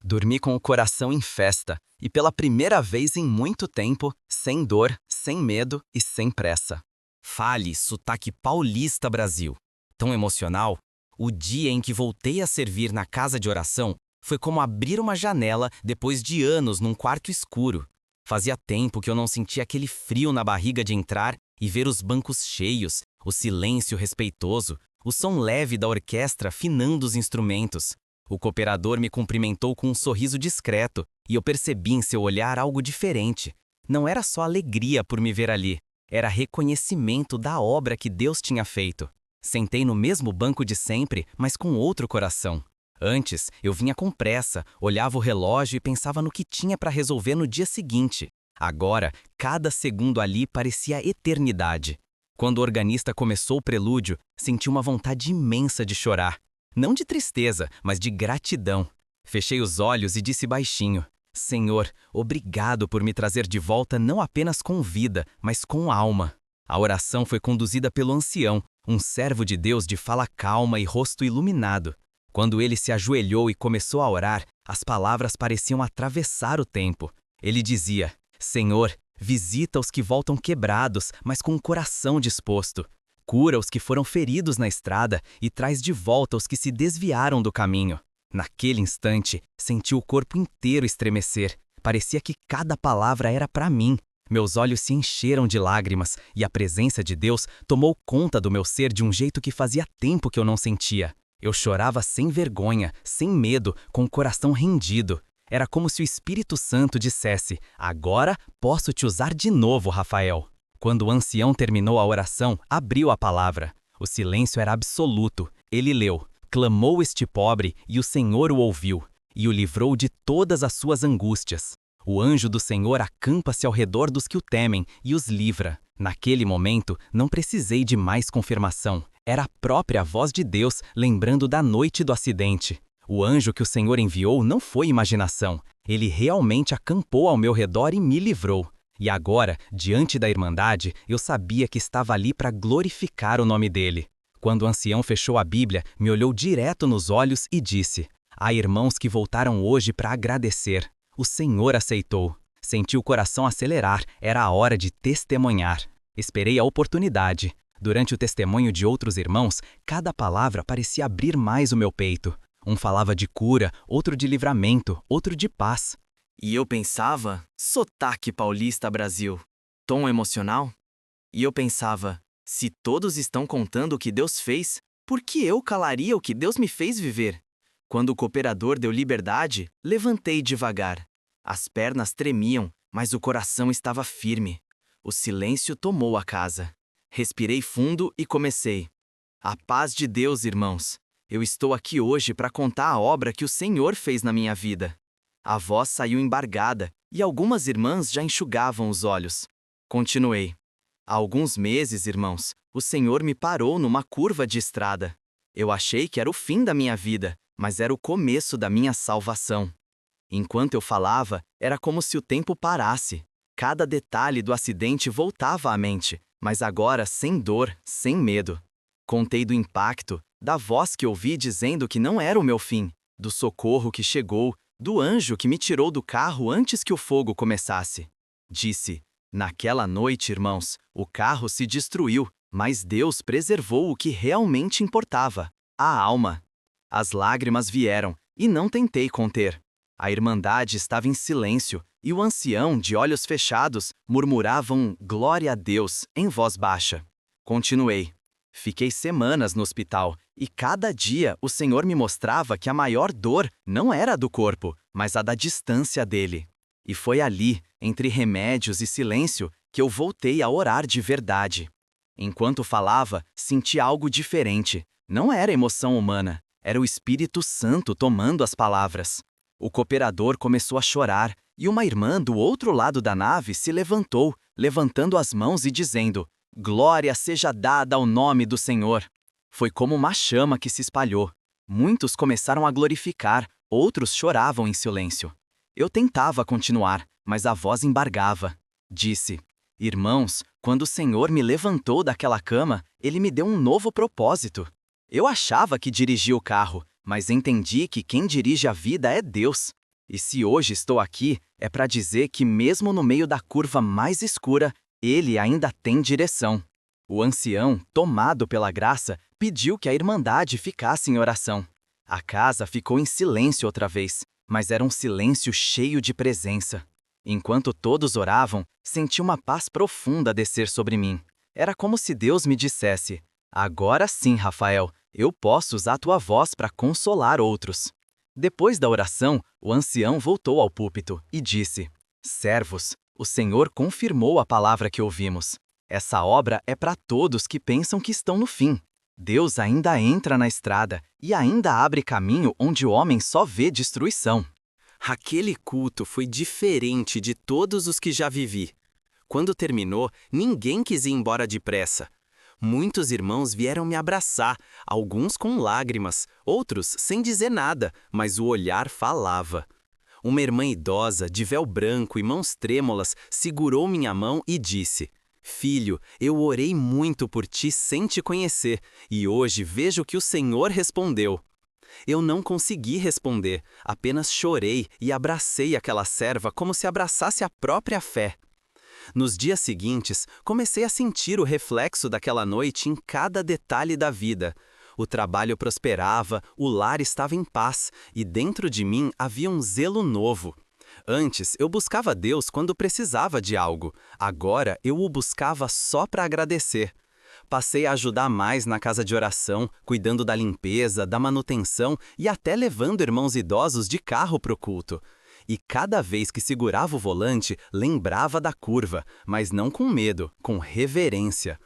Dormi com o coração em festa, e pela primeira vez em muito tempo, sem dor, sem medo e sem pressa. Fale, sotaque paulista, Brasil. Tão emocional, o dia em que voltei a servir na casa de oração foi como abrir uma janela depois de anos num quarto escuro. Fazia tempo que eu não sentia aquele frio na barriga de entrar e ver os bancos cheios, o silêncio respeitoso, o som leve da orquestra afinando os instrumentos. O cooperador me cumprimentou com um sorriso discreto e eu percebi em seu olhar algo diferente. Não era só alegria por me ver ali, era reconhecimento da obra que Deus tinha feito. Sentei no mesmo banco de sempre, mas com outro coração. Antes, eu vinha com pressa, olhava o relógio e pensava no que tinha para resolver no dia seguinte. Agora, cada segundo ali parecia eternidade. Quando o organista começou o prelúdio, senti uma vontade imensa de chorar. Não de tristeza, mas de gratidão. Fechei os olhos e disse baixinho: Senhor, obrigado por me trazer de volta não apenas com vida, mas com alma. A oração foi conduzida pelo ancião, um servo de Deus de fala calma e rosto iluminado. Quando ele se ajoelhou e começou a orar, as palavras pareciam atravessar o tempo. Ele dizia: Senhor, visita os que voltam quebrados, mas com o coração disposto. Cura os que foram feridos na estrada e traz de volta os que se desviaram do caminho. Naquele instante, senti o corpo inteiro estremecer. Parecia que cada palavra era para mim. Meus olhos se encheram de lágrimas e a presença de Deus tomou conta do meu ser de um jeito que fazia tempo que eu não sentia. Eu chorava sem vergonha, sem medo, com o coração rendido. Era como se o Espírito Santo dissesse: agora posso te usar de novo, Rafael. Quando o ancião terminou a oração, abriu a palavra. O silêncio era absoluto. Ele leu: clamou este pobre, e o Senhor o ouviu, e o livrou de todas as suas angústias. O anjo do Senhor acampa-se ao redor dos que o temem e os livra. Naquele momento, não precisei de mais confirmação. Era a própria voz de Deus lembrando da noite do acidente. O anjo que o Senhor enviou não foi imaginação. Ele realmente acampou ao meu redor e me livrou. E agora, diante da Irmandade, eu sabia que estava ali para glorificar o nome dele. Quando o ancião fechou a Bíblia, me olhou direto nos olhos e disse: há irmãos que voltaram hoje para agradecer. O Senhor aceitou. Senti o coração acelerar, era a hora de testemunhar. Esperei a oportunidade. Durante o testemunho de outros irmãos, cada palavra parecia abrir mais o meu peito. Um falava de cura, outro de livramento, outro de paz. E eu pensava: sotaque paulista, Brasil. Tom emocional? E eu pensava: se todos estão contando o que Deus fez, por que eu calaria o que Deus me fez viver? Quando o cooperador deu liberdade, levantei devagar. As pernas tremiam, mas o coração estava firme. O silêncio tomou a casa. Respirei fundo e comecei: a paz de Deus, irmãos. Eu estou aqui hoje para contar a obra que o Senhor fez na minha vida. A voz saiu embargada E algumas irmãs já enxugavam os olhos. Continuei. Há alguns meses, irmãos, o Senhor me parou numa curva de estrada. Eu achei que era o fim da minha vida, mas era o começo da minha salvação. Enquanto eu falava, era como se o tempo parasse. Cada detalhe do acidente voltava à mente, mas agora sem dor, sem medo. Contei do impacto, da voz que ouvi dizendo que não era o meu fim, do socorro que chegou, do anjo que me tirou do carro antes que o fogo começasse. Disse: naquela noite, irmãos, o carro se destruiu, mas Deus preservou o que realmente importava, a alma. As lágrimas vieram, e não tentei conter. A irmandade estava em silêncio, e o ancião, de olhos fechados, murmurava um glória a Deus em voz baixa. Continuei. Fiquei semanas no hospital, e cada dia o Senhor me mostrava que a maior dor não era a do corpo, mas a da distância dele. E foi ali, entre remédios e silêncio, que eu voltei a orar de verdade. Enquanto falava, senti algo diferente. Não era emoção humana, era o Espírito Santo tomando as palavras. O cooperador começou a chorar, e uma irmã do outro lado da nave se levantou, levantando as mãos e dizendo: glória seja dada ao nome do Senhor. Foi como uma chama que se espalhou. Muitos começaram a glorificar, outros choravam em silêncio. Eu tentava continuar, mas a voz embargava. Disse: irmãos, quando o Senhor me levantou daquela cama, Ele me deu um novo propósito. Eu achava que dirigia o carro, mas entendi que quem dirige a vida é Deus. E se hoje estou aqui, é para dizer que mesmo no meio da curva mais escura, Ele ainda tem direção. O ancião, tomado pela graça, pediu que a irmandade ficasse em oração. A casa ficou em silêncio outra vez, mas era um silêncio cheio de presença. Enquanto todos oravam, senti uma paz profunda descer sobre mim. Era como se Deus me dissesse: agora sim, Rafael, eu posso usar tua voz para consolar outros. Depois da oração, o ancião voltou ao púlpito e disse: servos, o Senhor confirmou a palavra que ouvimos. Essa obra é para todos que pensam que estão no fim. Deus ainda entra na estrada e ainda abre caminho onde o homem só vê destruição. Aquele culto foi diferente de todos os que já vivi. Quando terminou, ninguém quis ir embora depressa. Muitos irmãos vieram me abraçar, alguns com lágrimas, outros sem dizer nada, mas o olhar falava. Uma irmã idosa, de véu branco e mãos trêmulas, segurou minha mão e disse: filho, eu orei muito por ti sem te conhecer, e hoje vejo que o Senhor respondeu. Eu não consegui responder, apenas chorei e abracei aquela serva como se abraçasse a própria fé. Nos dias seguintes, comecei a sentir o reflexo daquela noite em cada detalhe da vida. O trabalho prosperava, o lar estava em paz, e dentro de mim havia um zelo novo. Antes, eu buscava Deus quando precisava de algo. Agora, eu o buscava só para agradecer. Passei a ajudar mais na casa de oração, cuidando da limpeza, da manutenção e até levando irmãos idosos de carro para o culto. E cada vez que segurava o volante, lembrava da curva, mas não com medo, com reverência.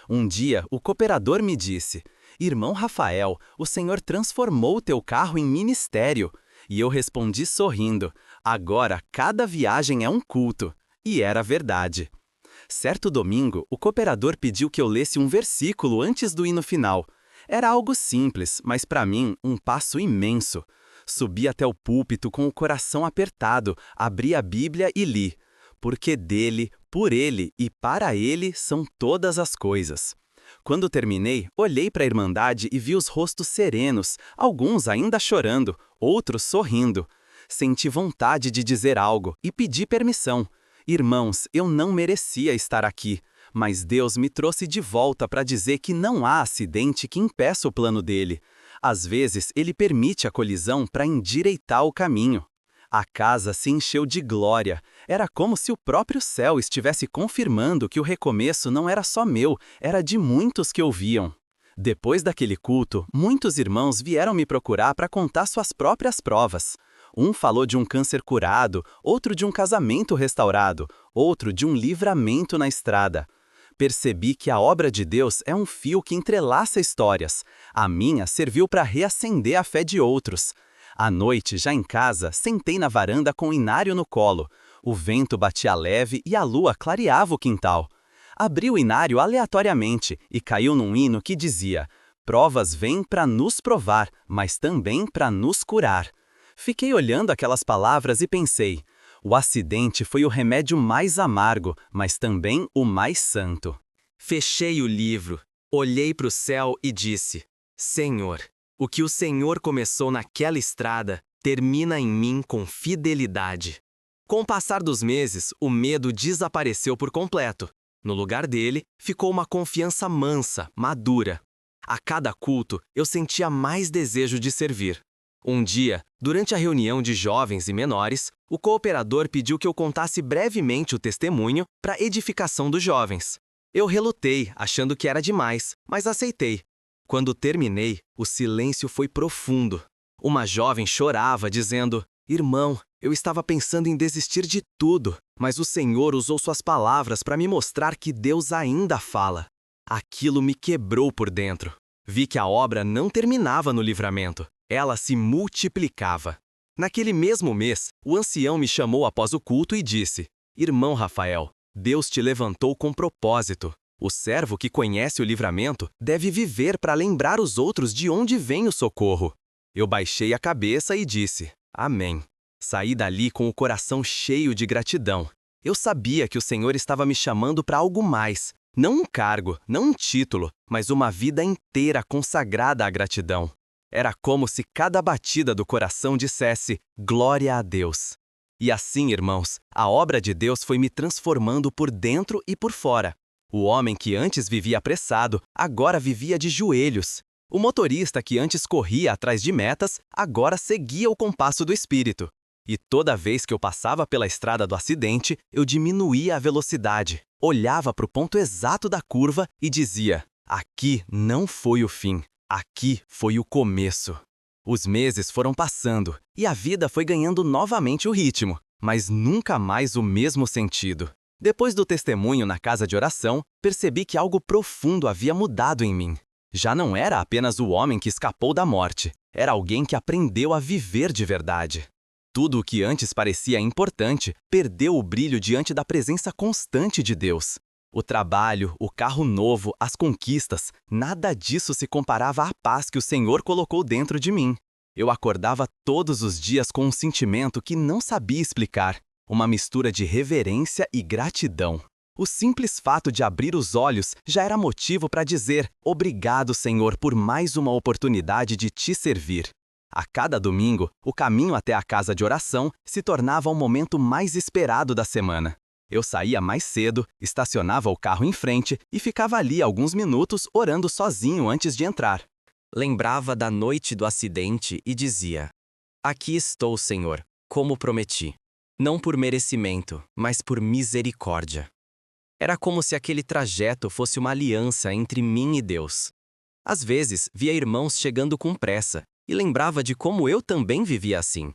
Um dia, o cooperador me disse: irmão Rafael, o Senhor transformou teu carro em ministério. E eu respondi sorrindo: agora cada viagem é um culto. E era verdade. Certo domingo, o cooperador pediu que eu lesse um versículo antes do hino final. Era algo simples, mas para mim, um passo imenso. Subi até o púlpito com o coração apertado, abri a Bíblia e li: porque dele, por ele e para ele são todas as coisas. Quando terminei, olhei para a Irmandade e vi os rostos serenos, alguns ainda chorando, outros sorrindo. Senti vontade de dizer algo e pedi permissão. Irmãos, eu não merecia estar aqui, mas Deus me trouxe de volta para dizer que não há acidente que impeça o plano dele. Às vezes, ele permite a colisão para endireitar o caminho. A casa se encheu de glória. Era como se o próprio céu estivesse confirmando que o recomeço não era só meu, era de muitos que ouviam. Depois daquele culto, muitos irmãos vieram me procurar para contar suas próprias provas. Um falou de um câncer curado, outro de um casamento restaurado, outro de um livramento na estrada. Percebi que a obra de Deus é um fio que entrelaça histórias. A minha serviu para reacender a fé de outros. À noite, já em casa, sentei na varanda com o Inário no colo. O vento batia leve e a lua clareava o quintal. Abri o inário aleatoriamente e caiu num hino que dizia: "Provas vêm para nos provar, mas também para nos curar." Fiquei olhando aquelas palavras e pensei: o acidente foi o remédio mais amargo, mas também o mais santo. Fechei o livro, olhei para o céu e disse: Senhor, o que o Senhor começou naquela estrada termina em mim com fidelidade. Com o passar dos meses, o medo desapareceu por completo. No lugar dele, ficou uma confiança mansa, madura. A cada culto, eu sentia mais desejo de servir. Um dia, durante a reunião de jovens e menores, o cooperador pediu que eu contasse brevemente o testemunho para edificação dos jovens. Eu relutei, achando que era demais, mas aceitei. Quando terminei, o silêncio foi profundo. Uma jovem chorava, dizendo: "Irmão, eu estava pensando em desistir de tudo, mas o Senhor usou suas palavras para me mostrar que Deus ainda fala." Aquilo me quebrou por dentro. Vi que a obra não terminava no livramento, ela se multiplicava. Naquele mesmo mês, o ancião me chamou após o culto e disse: "Irmão Rafael, Deus te levantou com propósito. O servo que conhece o livramento deve viver para lembrar os outros de onde vem o socorro." Eu baixei a cabeça e disse: "Amém." Saí dali com o coração cheio de gratidão. Eu sabia que o Senhor estava me chamando para algo mais. Não um cargo, não um título, mas uma vida inteira consagrada à gratidão. Era como se cada batida do coração dissesse: "Glória a Deus." E assim, irmãos, a obra de Deus foi me transformando por dentro e por fora. O homem que antes vivia apressado, agora vivia de joelhos. O motorista que antes corria atrás de metas, agora seguia o compasso do espírito. E toda vez que eu passava pela estrada do acidente, eu diminuía a velocidade, olhava para o ponto exato da curva e dizia: "Aqui não foi o fim, aqui foi o começo." Os meses foram passando e a vida foi ganhando novamente o ritmo, mas nunca mais o mesmo sentido. Depois do testemunho na casa de oração, percebi que algo profundo havia mudado em mim. Já não era apenas o homem que escapou da morte, era alguém que aprendeu a viver de verdade. Tudo o que antes parecia importante perdeu o brilho diante da presença constante de Deus. O trabalho, o carro novo, as conquistas, nada disso se comparava à paz que o Senhor colocou dentro de mim. Eu acordava todos os dias com um sentimento que não sabia explicar, uma mistura de reverência e gratidão. O simples fato de abrir os olhos já era motivo para dizer: "Obrigado, Senhor, por mais uma oportunidade de te servir." A cada domingo, o caminho até a casa de oração se tornava o momento mais esperado da semana. Eu saía mais cedo, estacionava o carro em frente e ficava ali alguns minutos orando sozinho antes de entrar. Lembrava da noite do acidente e dizia: "Aqui estou, Senhor, como prometi. Não por merecimento, mas por misericórdia." Era como se aquele trajeto fosse uma aliança entre mim e Deus. Às vezes, via irmãos chegando com pressa e lembrava de como eu também vivia assim.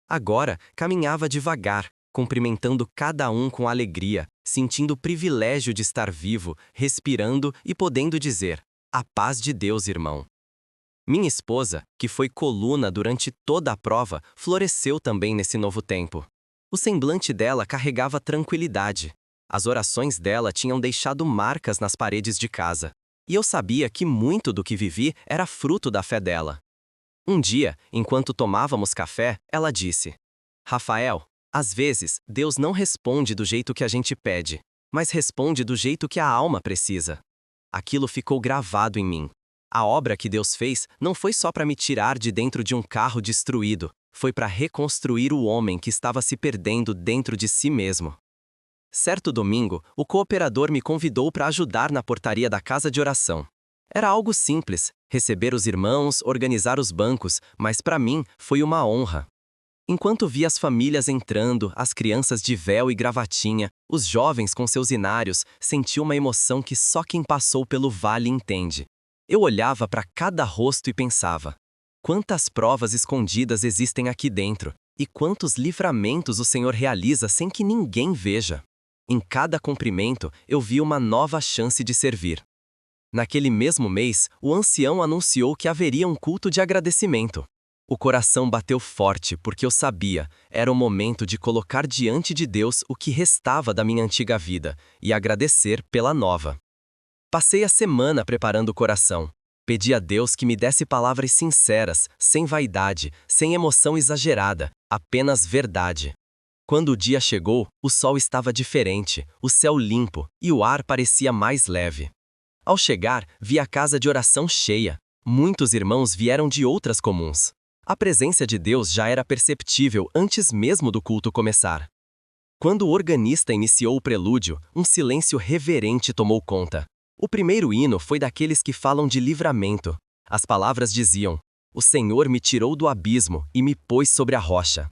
Agora, caminhava devagar, cumprimentando cada um com alegria, sentindo o privilégio de estar vivo, respirando e podendo dizer: "A paz de Deus, irmão." Minha esposa, que foi coluna durante toda a prova, floresceu também nesse novo tempo. O semblante dela carregava tranquilidade. As orações dela tinham deixado marcas nas paredes de casa. E eu sabia que muito do que vivi era fruto da fé dela. Um dia, enquanto tomávamos café, ela disse: "Rafael, às vezes, Deus não responde do jeito que a gente pede, mas responde do jeito que a alma precisa." Aquilo ficou gravado em mim. A obra que Deus fez não foi só para me tirar de dentro de um carro destruído, foi para reconstruir o homem que estava se perdendo dentro de si mesmo. Certo domingo, o cooperador me convidou para ajudar na portaria da casa de oração. Era algo simples, receber os irmãos, organizar os bancos, mas para mim foi uma honra. Enquanto vi as famílias entrando, as crianças de véu e gravatinha, os jovens com seus inários, senti uma emoção que só quem passou pelo vale entende. Eu olhava para cada rosto e pensava: quantas provas escondidas existem aqui dentro, e quantos livramentos o Senhor realiza sem que ninguém veja. Em cada cumprimento, eu vi uma nova chance de servir. Naquele mesmo mês, o ancião anunciou que haveria um culto de agradecimento. O coração bateu forte porque eu sabia, era o momento de colocar diante de Deus o que restava da minha antiga vida e agradecer pela nova. Passei a semana preparando o coração. Pedi a Deus que me desse palavras sinceras, sem vaidade, sem emoção exagerada, apenas verdade. Quando o dia chegou, o sol estava diferente, o céu limpo e o ar parecia mais leve. Ao chegar, vi a casa de oração cheia. Muitos irmãos vieram de outras comuns. A presença de Deus já era perceptível antes mesmo do culto começar. Quando o organista iniciou o prelúdio, um silêncio reverente tomou conta. O primeiro hino foi daqueles que falam de livramento. As palavras diziam: "O Senhor me tirou do abismo e me pôs sobre a rocha."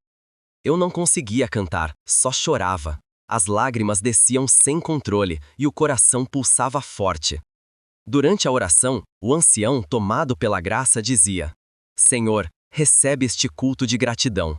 Eu não conseguia cantar, só chorava. As lágrimas desciam sem controle e o coração pulsava forte. Durante a oração, o ancião, tomado pela graça, dizia: "Senhor, recebe este culto de gratidão.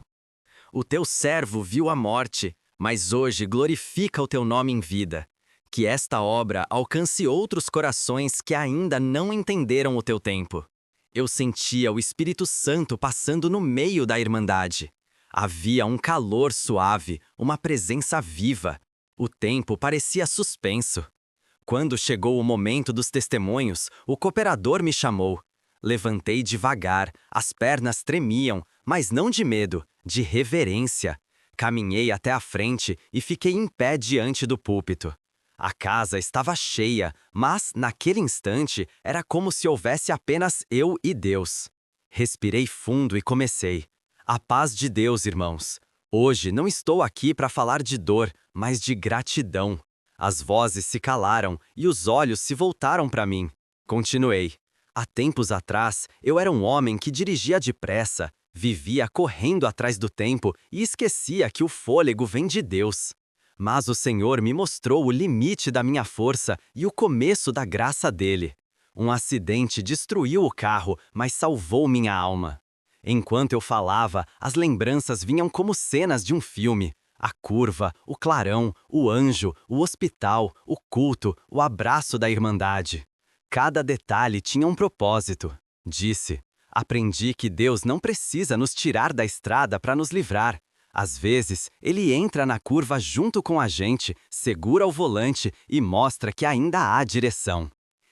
O teu servo viu a morte, mas hoje glorifica o teu nome em vida. Que esta obra alcance outros corações que ainda não entenderam o teu tempo." Eu sentia o Espírito Santo passando no meio da irmandade. Havia um calor suave, uma presença viva. O tempo parecia suspenso. Quando chegou o momento dos testemunhos, o cooperador me chamou. Levantei devagar, as pernas tremiam, mas não de medo, de reverência. Caminhei até a frente e fiquei em pé diante do púlpito. A casa estava cheia, mas, naquele instante, era como se houvesse apenas eu e Deus. Respirei fundo e comecei. A paz de Deus, irmãos. Hoje não estou aqui para falar de dor, mas de gratidão. As vozes se calaram e os olhos se voltaram para mim. Continuei. Há tempos atrás, eu era um homem que dirigia depressa, vivia correndo atrás do tempo e esquecia que o fôlego vem de Deus. Mas o Senhor me mostrou o limite da minha força e o começo da graça dele. Um acidente destruiu o carro, mas salvou minha alma. Enquanto eu falava, as lembranças vinham como cenas de um filme. A curva, o clarão, o anjo, o hospital, o culto, o abraço da irmandade. Cada detalhe tinha um propósito. Disse: "Aprendi que Deus não precisa nos tirar da estrada para nos livrar. Às vezes, Ele entra na curva junto com a gente, segura o volante e mostra que ainda há direção."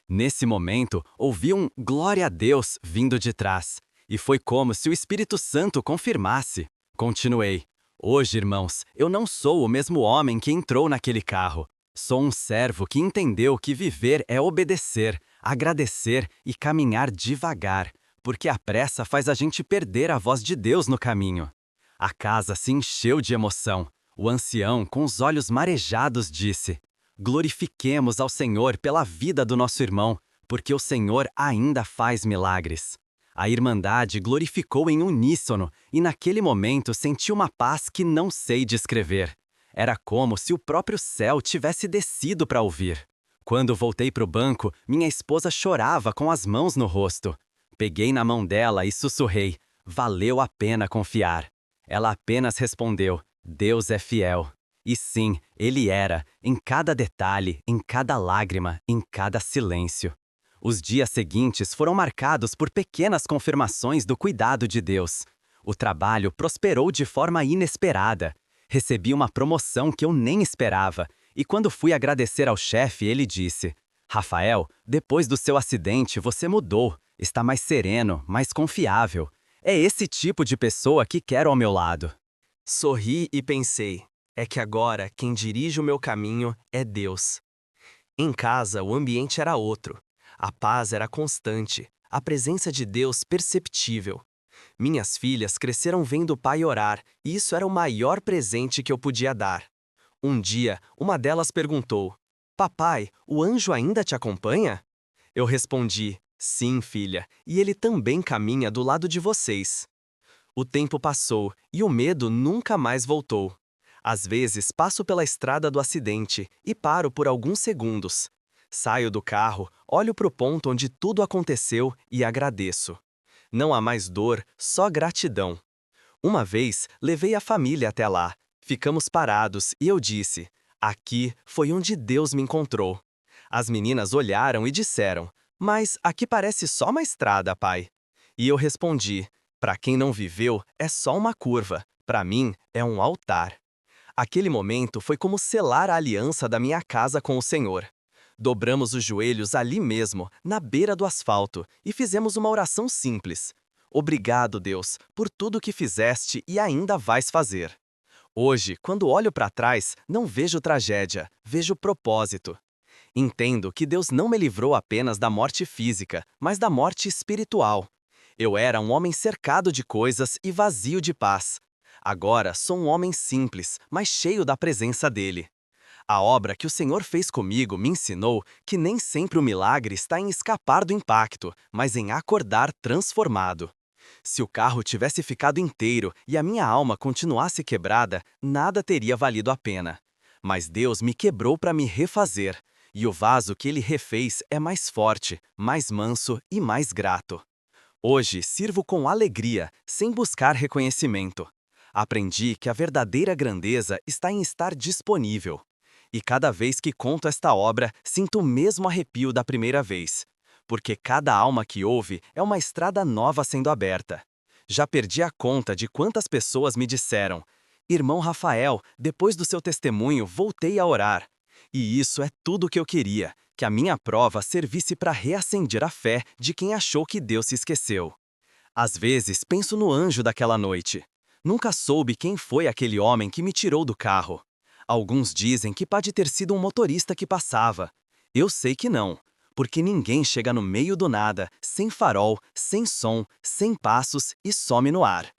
Nesse momento, ouvi um "Glória a Deus" vindo de trás. E foi como se o Espírito Santo confirmasse. Continuei. Hoje, irmãos, eu não sou o mesmo homem que entrou naquele carro. Sou um servo que entendeu que viver é obedecer, agradecer e caminhar devagar, porque a pressa faz a gente perder a voz de Deus no caminho. A casa se encheu de emoção. O ancião, com os olhos marejados, disse: "Glorifiquemos ao Senhor pela vida do nosso irmão, porque o Senhor ainda faz milagres." A irmandade glorificou em uníssono e naquele momento senti uma paz que não sei descrever. Era como se o próprio céu tivesse descido para ouvir. Quando voltei para o banco, minha esposa chorava com as mãos no rosto. Peguei na mão dela e sussurrei: "Valeu a pena confiar." Ela apenas respondeu: "Deus é fiel." E sim, Ele era, em cada detalhe, em cada lágrima, em cada silêncio. Os dias seguintes foram marcados por pequenas confirmações do cuidado de Deus. O trabalho prosperou de forma inesperada. Recebi uma promoção que eu nem esperava, e quando fui agradecer ao chefe, ele disse: "Rafael, depois do seu acidente você mudou, está mais sereno, mais confiável. É esse tipo de pessoa que quero ao meu lado." Sorri e pensei: é que agora quem dirige o meu caminho é Deus. Em casa, o ambiente era outro. A paz era constante, a presença de Deus perceptível. Minhas filhas cresceram vendo o pai orar, e isso era o maior presente que eu podia dar. Um dia, uma delas perguntou: "Papai, o anjo ainda te acompanha?" Eu respondi: "Sim, filha, e ele também caminha do lado de vocês." O tempo passou, e o medo nunca mais voltou. Às vezes, passo pela estrada do acidente e paro por alguns segundos. Saio do carro, olho para o ponto onde tudo aconteceu e agradeço. Não há mais dor, só gratidão. Uma vez, levei a família até lá. Ficamos parados e eu disse: "Aqui foi onde Deus me encontrou." As meninas olharam e disseram: "Mas aqui parece só uma estrada, pai." E eu respondi: Para quem não viveu, é só uma curva. Para mim, é um altar. Aquele momento foi como selar a aliança da minha casa com o Senhor. Dobramos os joelhos ali mesmo, na beira do asfalto, e fizemos uma oração simples. Obrigado, Deus, por tudo que fizeste e ainda vais fazer. Hoje, quando olho para trás, não vejo tragédia, vejo propósito. Entendo que Deus não me livrou apenas da morte física, mas da morte espiritual. Eu era um homem cercado de coisas e vazio de paz. Agora sou um homem simples, mas cheio da presença dele. A obra que o Senhor fez comigo me ensinou que nem sempre o milagre está em escapar do impacto, mas em acordar transformado. Se o carro tivesse ficado inteiro e a minha alma continuasse quebrada, nada teria valido a pena. Mas Deus me quebrou para me refazer, e o vaso que ele refez é mais forte, mais manso e mais grato. Hoje sirvo com alegria, sem buscar reconhecimento. Aprendi que a verdadeira grandeza está em estar disponível. E cada vez que conto esta obra, sinto o mesmo arrepio da primeira vez. Porque cada alma que ouve é uma estrada nova sendo aberta. Já perdi a conta de quantas pessoas me disseram: Irmão Rafael, depois do seu testemunho, voltei a orar. E isso é tudo o que eu queria, que a minha prova servisse para reacender a fé de quem achou que Deus se esqueceu. Às vezes penso no anjo daquela noite. Nunca soube quem foi aquele homem que me tirou do carro. Alguns dizem que pode ter sido um motorista que passava. Eu sei que não, porque ninguém chega no meio do nada, sem farol, sem som, sem passos e some no ar.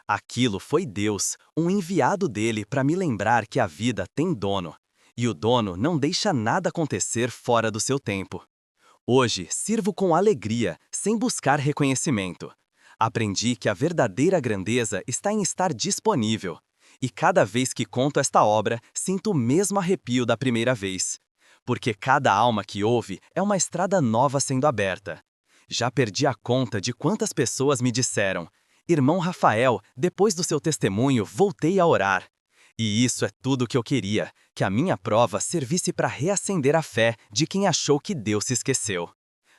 Aquilo foi Deus, um enviado dele para me lembrar que a vida tem dono. E o dono não deixa nada acontecer fora do seu tempo. Hoje sirvo com alegria, sem buscar reconhecimento. Aprendi que a verdadeira grandeza está em estar disponível. E cada vez que conto esta obra, sinto o mesmo arrepio da primeira vez. Porque cada alma que ouve é uma estrada nova sendo aberta. Já perdi a conta de quantas pessoas me disseram: Irmão Rafael, depois do seu testemunho, voltei a orar. E isso é tudo o que eu queria, que a minha prova servisse para reacender a fé de quem achou que Deus se esqueceu.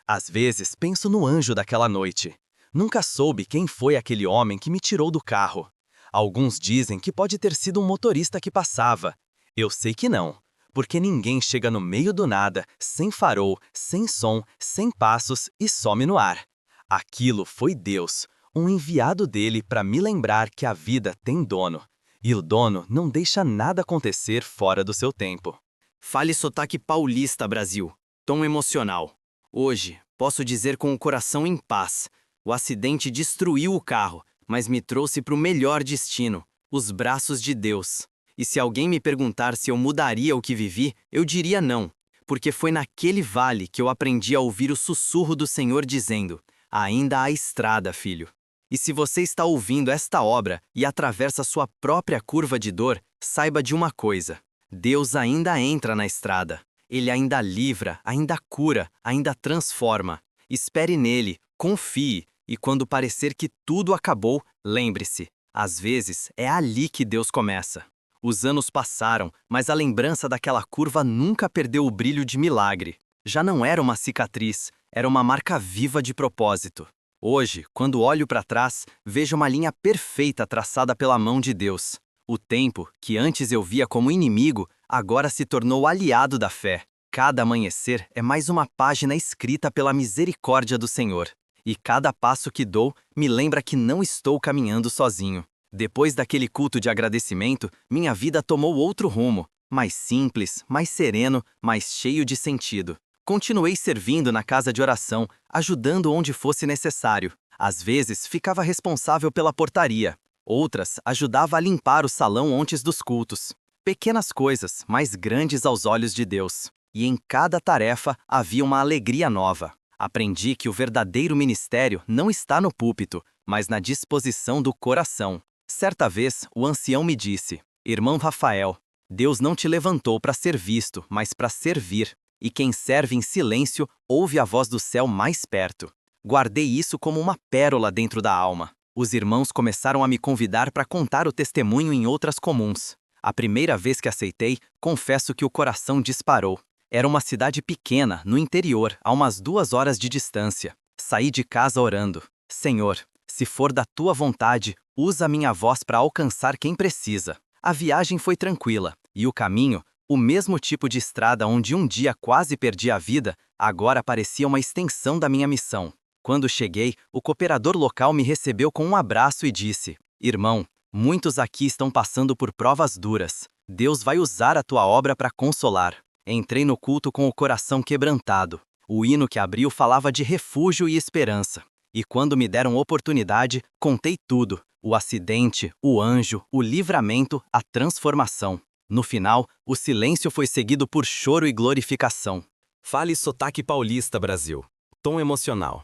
Às vezes penso no anjo daquela noite. Nunca soube quem foi aquele homem que me tirou do carro. Alguns dizem que pode ter sido um motorista que passava. Eu sei que não, porque ninguém chega no meio do nada, sem farol, sem som, sem passos e some no ar. Aquilo foi Deus, um enviado dele para me lembrar que a vida tem dono. E o dono não deixa nada acontecer fora do seu tempo. Fale sotaque paulista, Brasil. Tom emocional. Hoje, posso dizer com o coração em paz. O acidente destruiu o carro, mas me trouxe para o melhor destino, os braços de Deus. E se alguém me perguntar se eu mudaria o que vivi, eu diria não, porque foi naquele vale que eu aprendi a ouvir o sussurro do Senhor dizendo: ainda há estrada, filho. E se você está ouvindo esta obra e atravessa sua própria curva de dor, saiba de uma coisa: Deus ainda entra na estrada. Ele ainda livra, ainda cura, ainda transforma. Espere nele, confie, e quando parecer que tudo acabou, lembre-se, às vezes é ali que Deus começa. Os anos passaram, mas a lembrança daquela curva nunca perdeu o brilho de milagre. Já não era uma cicatriz, era uma marca viva de propósito. Hoje, quando olho para trás, vejo uma linha perfeita traçada pela mão de Deus. O tempo, que antes eu via como inimigo, agora se tornou aliado da fé. Cada amanhecer é mais uma página escrita pela misericórdia do Senhor. E cada passo que dou me lembra que não estou caminhando sozinho. Depois daquele culto de agradecimento, minha vida tomou outro rumo, mais simples, mais sereno, mais cheio de sentido. Continuei servindo na casa de oração, ajudando onde fosse necessário. Às vezes, ficava responsável pela portaria. Outras, ajudava a limpar o salão antes dos cultos. Pequenas coisas, mas grandes aos olhos de Deus. E em cada tarefa havia uma alegria nova. Aprendi que o verdadeiro ministério não está no púlpito, mas na disposição do coração. Certa vez, o ancião me disse: Irmão Rafael, Deus não te levantou para ser visto, mas para servir. E quem serve em silêncio ouve a voz do céu mais perto. Guardei isso como uma pérola dentro da alma. Os irmãos começaram a me convidar para contar o testemunho em outras comuns. A primeira vez que aceitei, confesso que o coração disparou. Era uma cidade pequena, no interior, a umas 2 horas de distância. Saí de casa orando: Senhor, Se for da tua vontade, usa minha voz para alcançar quem precisa. A viagem foi tranquila, e o caminho, o mesmo tipo de estrada onde um dia quase perdi a vida, agora parecia uma extensão da minha missão. Quando cheguei, o cooperador local me recebeu com um abraço e disse: Irmão, muitos aqui estão passando por provas duras. Deus vai usar a tua obra para consolar. Entrei no culto com o coração quebrantado. O hino que abriu falava de refúgio e esperança. E quando me deram oportunidade, contei tudo: o acidente, o anjo, o livramento, a transformação. No final, o silêncio foi seguido por choro e glorificação. Fale sotaque paulista, Brasil. Tom emocional.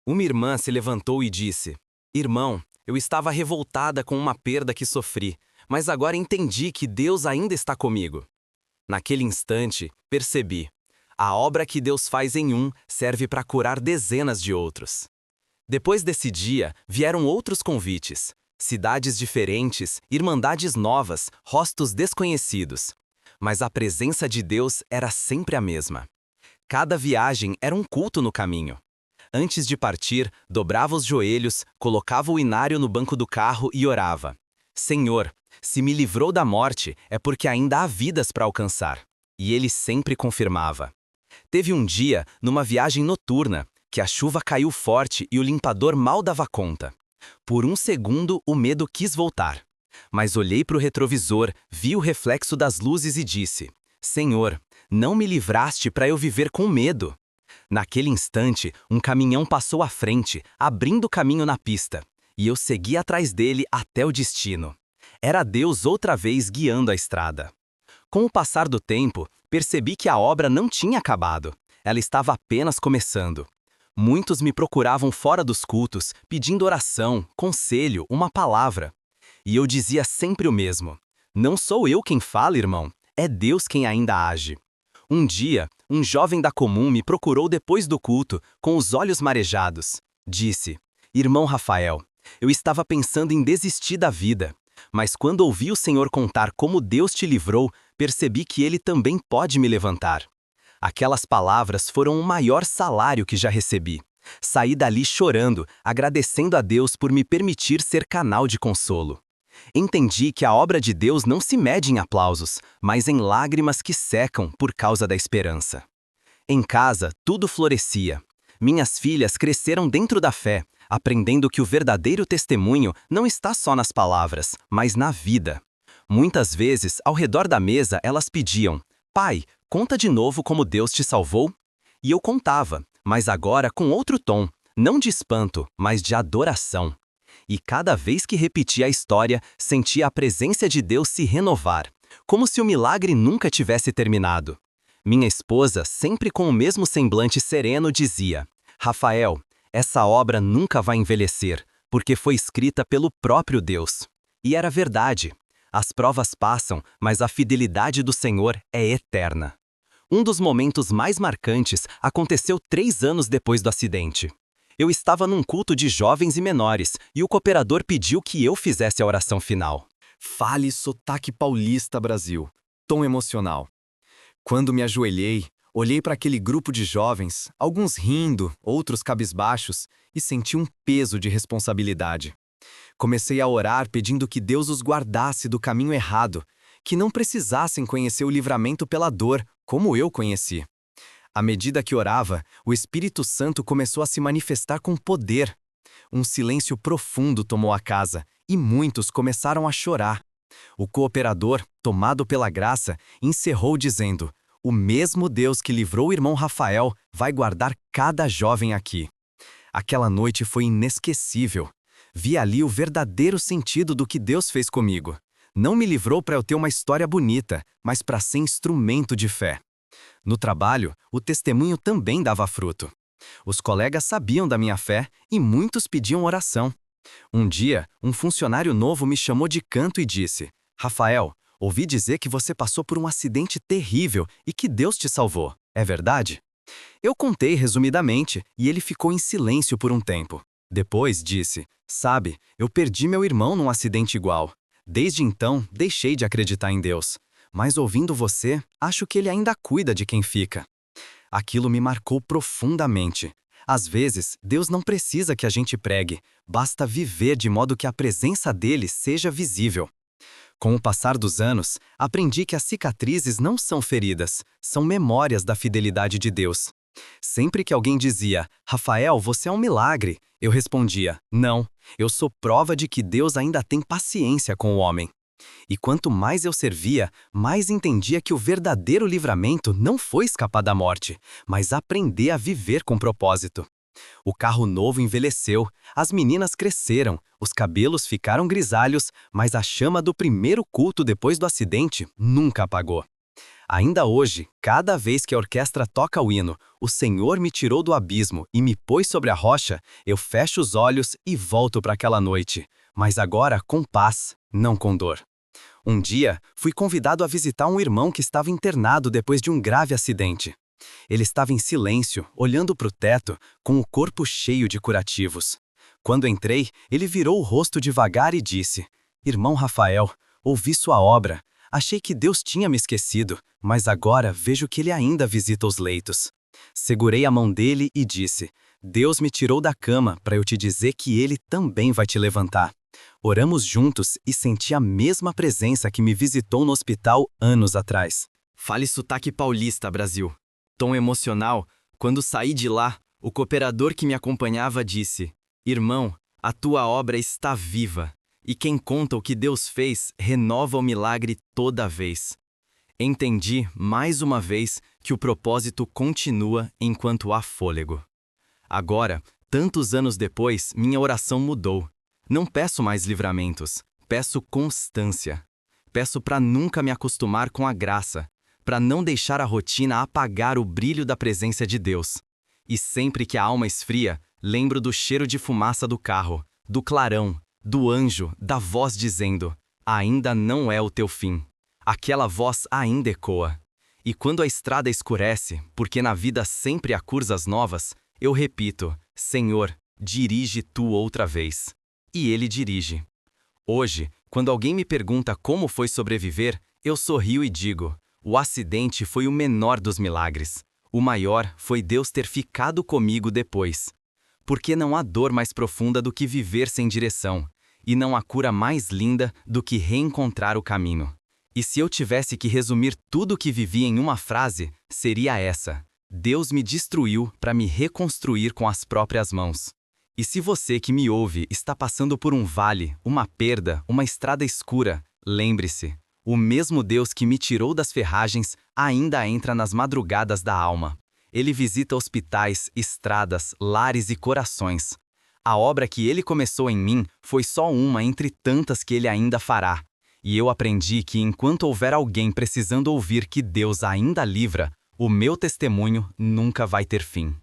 Uma irmã se levantou e disse: Irmão, eu estava revoltada com uma perda que sofri, mas agora entendi que Deus ainda está comigo. Naquele instante, percebi: a obra que Deus faz em um serve para curar dezenas de outros. Depois desse dia, vieram outros convites. Cidades diferentes, irmandades novas, rostos desconhecidos. Mas a presença de Deus era sempre a mesma. Cada viagem era um culto no caminho. Antes de partir, dobrava os joelhos, colocava o inário no banco do carro e orava: Senhor, se me livrou da morte, é porque ainda há vidas para alcançar. E ele sempre confirmava. Teve um dia, numa viagem noturna, que a chuva caiu forte e o limpador mal dava conta. Por um segundo, o medo quis voltar. Mas olhei para o retrovisor, vi o reflexo das luzes e disse: Senhor, não me livraste para eu viver com medo. Naquele instante, um caminhão passou à frente, abrindo caminho na pista, e eu segui atrás dele até o destino. Era Deus outra vez guiando a estrada. Com o passar do tempo, percebi que a obra não tinha acabado. Ela estava apenas começando. Muitos me procuravam fora dos cultos, pedindo oração, conselho, uma palavra. E eu dizia sempre o mesmo: não sou eu quem fala, irmão, é Deus quem ainda age. Um dia, um jovem da comum me procurou depois do culto, com os olhos marejados. Disse: Irmão Rafael, eu estava pensando em desistir da vida, mas quando ouvi o Senhor contar como Deus te livrou, percebi que Ele também pode me levantar. Aquelas palavras foram o maior salário que já recebi. Saí dali chorando, agradecendo a Deus por me permitir ser canal de consolo. Entendi que a obra de Deus não se mede em aplausos, mas em lágrimas que secam por causa da esperança. Em casa, tudo florescia. Minhas filhas cresceram dentro da fé, aprendendo que o verdadeiro testemunho não está só nas palavras, mas na vida. Muitas vezes, ao redor da mesa, elas pediam: Pai, conta de novo como Deus te salvou? E eu contava, mas agora com outro tom, não de espanto, mas de adoração. E cada vez que repetia a história, sentia a presença de Deus se renovar, como se o milagre nunca tivesse terminado. Minha esposa, sempre com o mesmo semblante sereno, dizia: Rafael, essa obra nunca vai envelhecer, porque foi escrita pelo próprio Deus. E era verdade. As provas passam, mas a fidelidade do Senhor é eterna. Um dos momentos mais marcantes aconteceu 3 anos depois do acidente. Eu estava num culto de jovens e menores, e o cooperador pediu que eu fizesse a oração final. Fale sotaque paulista, Brasil. Tom emocional. Quando me ajoelhei, olhei para aquele grupo de jovens, alguns rindo, outros cabisbaixos, e senti um peso de responsabilidade. Comecei a orar pedindo que Deus os guardasse do caminho errado, que não precisassem conhecer o livramento pela dor, como eu conheci. À medida que orava, o Espírito Santo começou a se manifestar com poder. Um silêncio profundo tomou a casa, e muitos começaram a chorar. O cooperador, tomado pela graça, encerrou dizendo: O mesmo Deus que livrou o irmão Rafael vai guardar cada jovem aqui. Aquela noite foi inesquecível. Vi ali o verdadeiro sentido do que Deus fez comigo. Não me livrou para eu ter uma história bonita, mas para ser instrumento de fé. No trabalho, o testemunho também dava fruto. Os colegas sabiam da minha fé e muitos pediam oração. Um dia, um funcionário novo me chamou de canto e disse: Rafael, ouvi dizer que você passou por um acidente terrível e que Deus te salvou. É verdade? Eu contei resumidamente e ele ficou em silêncio por um tempo. Depois disse: Sabe, eu perdi meu irmão num acidente igual. Desde então, deixei de acreditar em Deus. Mas ouvindo você, acho que ele ainda cuida de quem fica. Aquilo me marcou profundamente. Às vezes, Deus não precisa que a gente pregue, basta viver de modo que a presença dele seja visível. Com o passar dos anos, aprendi que as cicatrizes não são feridas, são memórias da fidelidade de Deus. Sempre que alguém dizia, Rafael, você é um milagre, eu respondia, não, eu sou prova de que Deus ainda tem paciência com o homem. E quanto mais eu servia, mais entendia que o verdadeiro livramento não foi escapar da morte, mas aprender a viver com propósito. O carro novo envelheceu, as meninas cresceram, os cabelos ficaram grisalhos, mas a chama do primeiro culto depois do acidente nunca apagou. Ainda hoje, cada vez que a orquestra toca o hino, o Senhor me tirou do abismo e me pôs sobre a rocha, eu fecho os olhos e volto para aquela noite, mas agora com paz, não com dor. Um dia, fui convidado a visitar um irmão que estava internado depois de um grave acidente. Ele estava em silêncio, olhando para o teto, com o corpo cheio de curativos. Quando entrei, ele virou o rosto devagar e disse, Irmão Rafael, ouvi sua obra. Achei que Deus tinha me esquecido, mas agora vejo que ele ainda visita os leitos. Segurei a mão dele e disse, Deus me tirou da cama para eu te dizer que ele também vai te levantar. Oramos juntos e senti a mesma presença que me visitou no hospital anos atrás. Fale sotaque paulista, Brasil. Tom emocional, quando saí de lá, o cooperador que me acompanhava disse, Irmão, a tua obra está viva. E quem conta o que Deus fez, renova o milagre toda vez. Entendi, mais uma vez, que o propósito continua enquanto há fôlego. Agora, tantos anos depois, minha oração mudou. Não peço mais livramentos, peço constância. Peço para nunca me acostumar com a graça, para não deixar a rotina apagar o brilho da presença de Deus. E sempre que a alma esfria, lembro do cheiro de fumaça do carro, do clarão, do anjo, da voz dizendo, ainda não é o teu fim. Aquela voz ainda ecoa. E quando a estrada escurece, porque na vida sempre há cursas novas, eu repito, Senhor, dirige tu outra vez. E ele dirige. Hoje, quando alguém me pergunta como foi sobreviver, eu sorrio e digo, o acidente foi o menor dos milagres. O maior foi Deus ter ficado comigo depois. Porque não há dor mais profunda do que viver sem direção, e não há cura mais linda do que reencontrar o caminho. E se eu tivesse que resumir tudo o que vivi em uma frase, seria essa: Deus me destruiu para me reconstruir com as próprias mãos. E se você que me ouve está passando por um vale, uma perda, uma estrada escura, lembre-se, o mesmo Deus que me tirou das ferragens ainda entra nas madrugadas da alma. Ele visita hospitais, estradas, lares e corações. A obra que ele começou em mim foi só uma entre tantas que ele ainda fará. E eu aprendi que enquanto houver alguém precisando ouvir que Deus ainda livra, o meu testemunho nunca vai ter fim.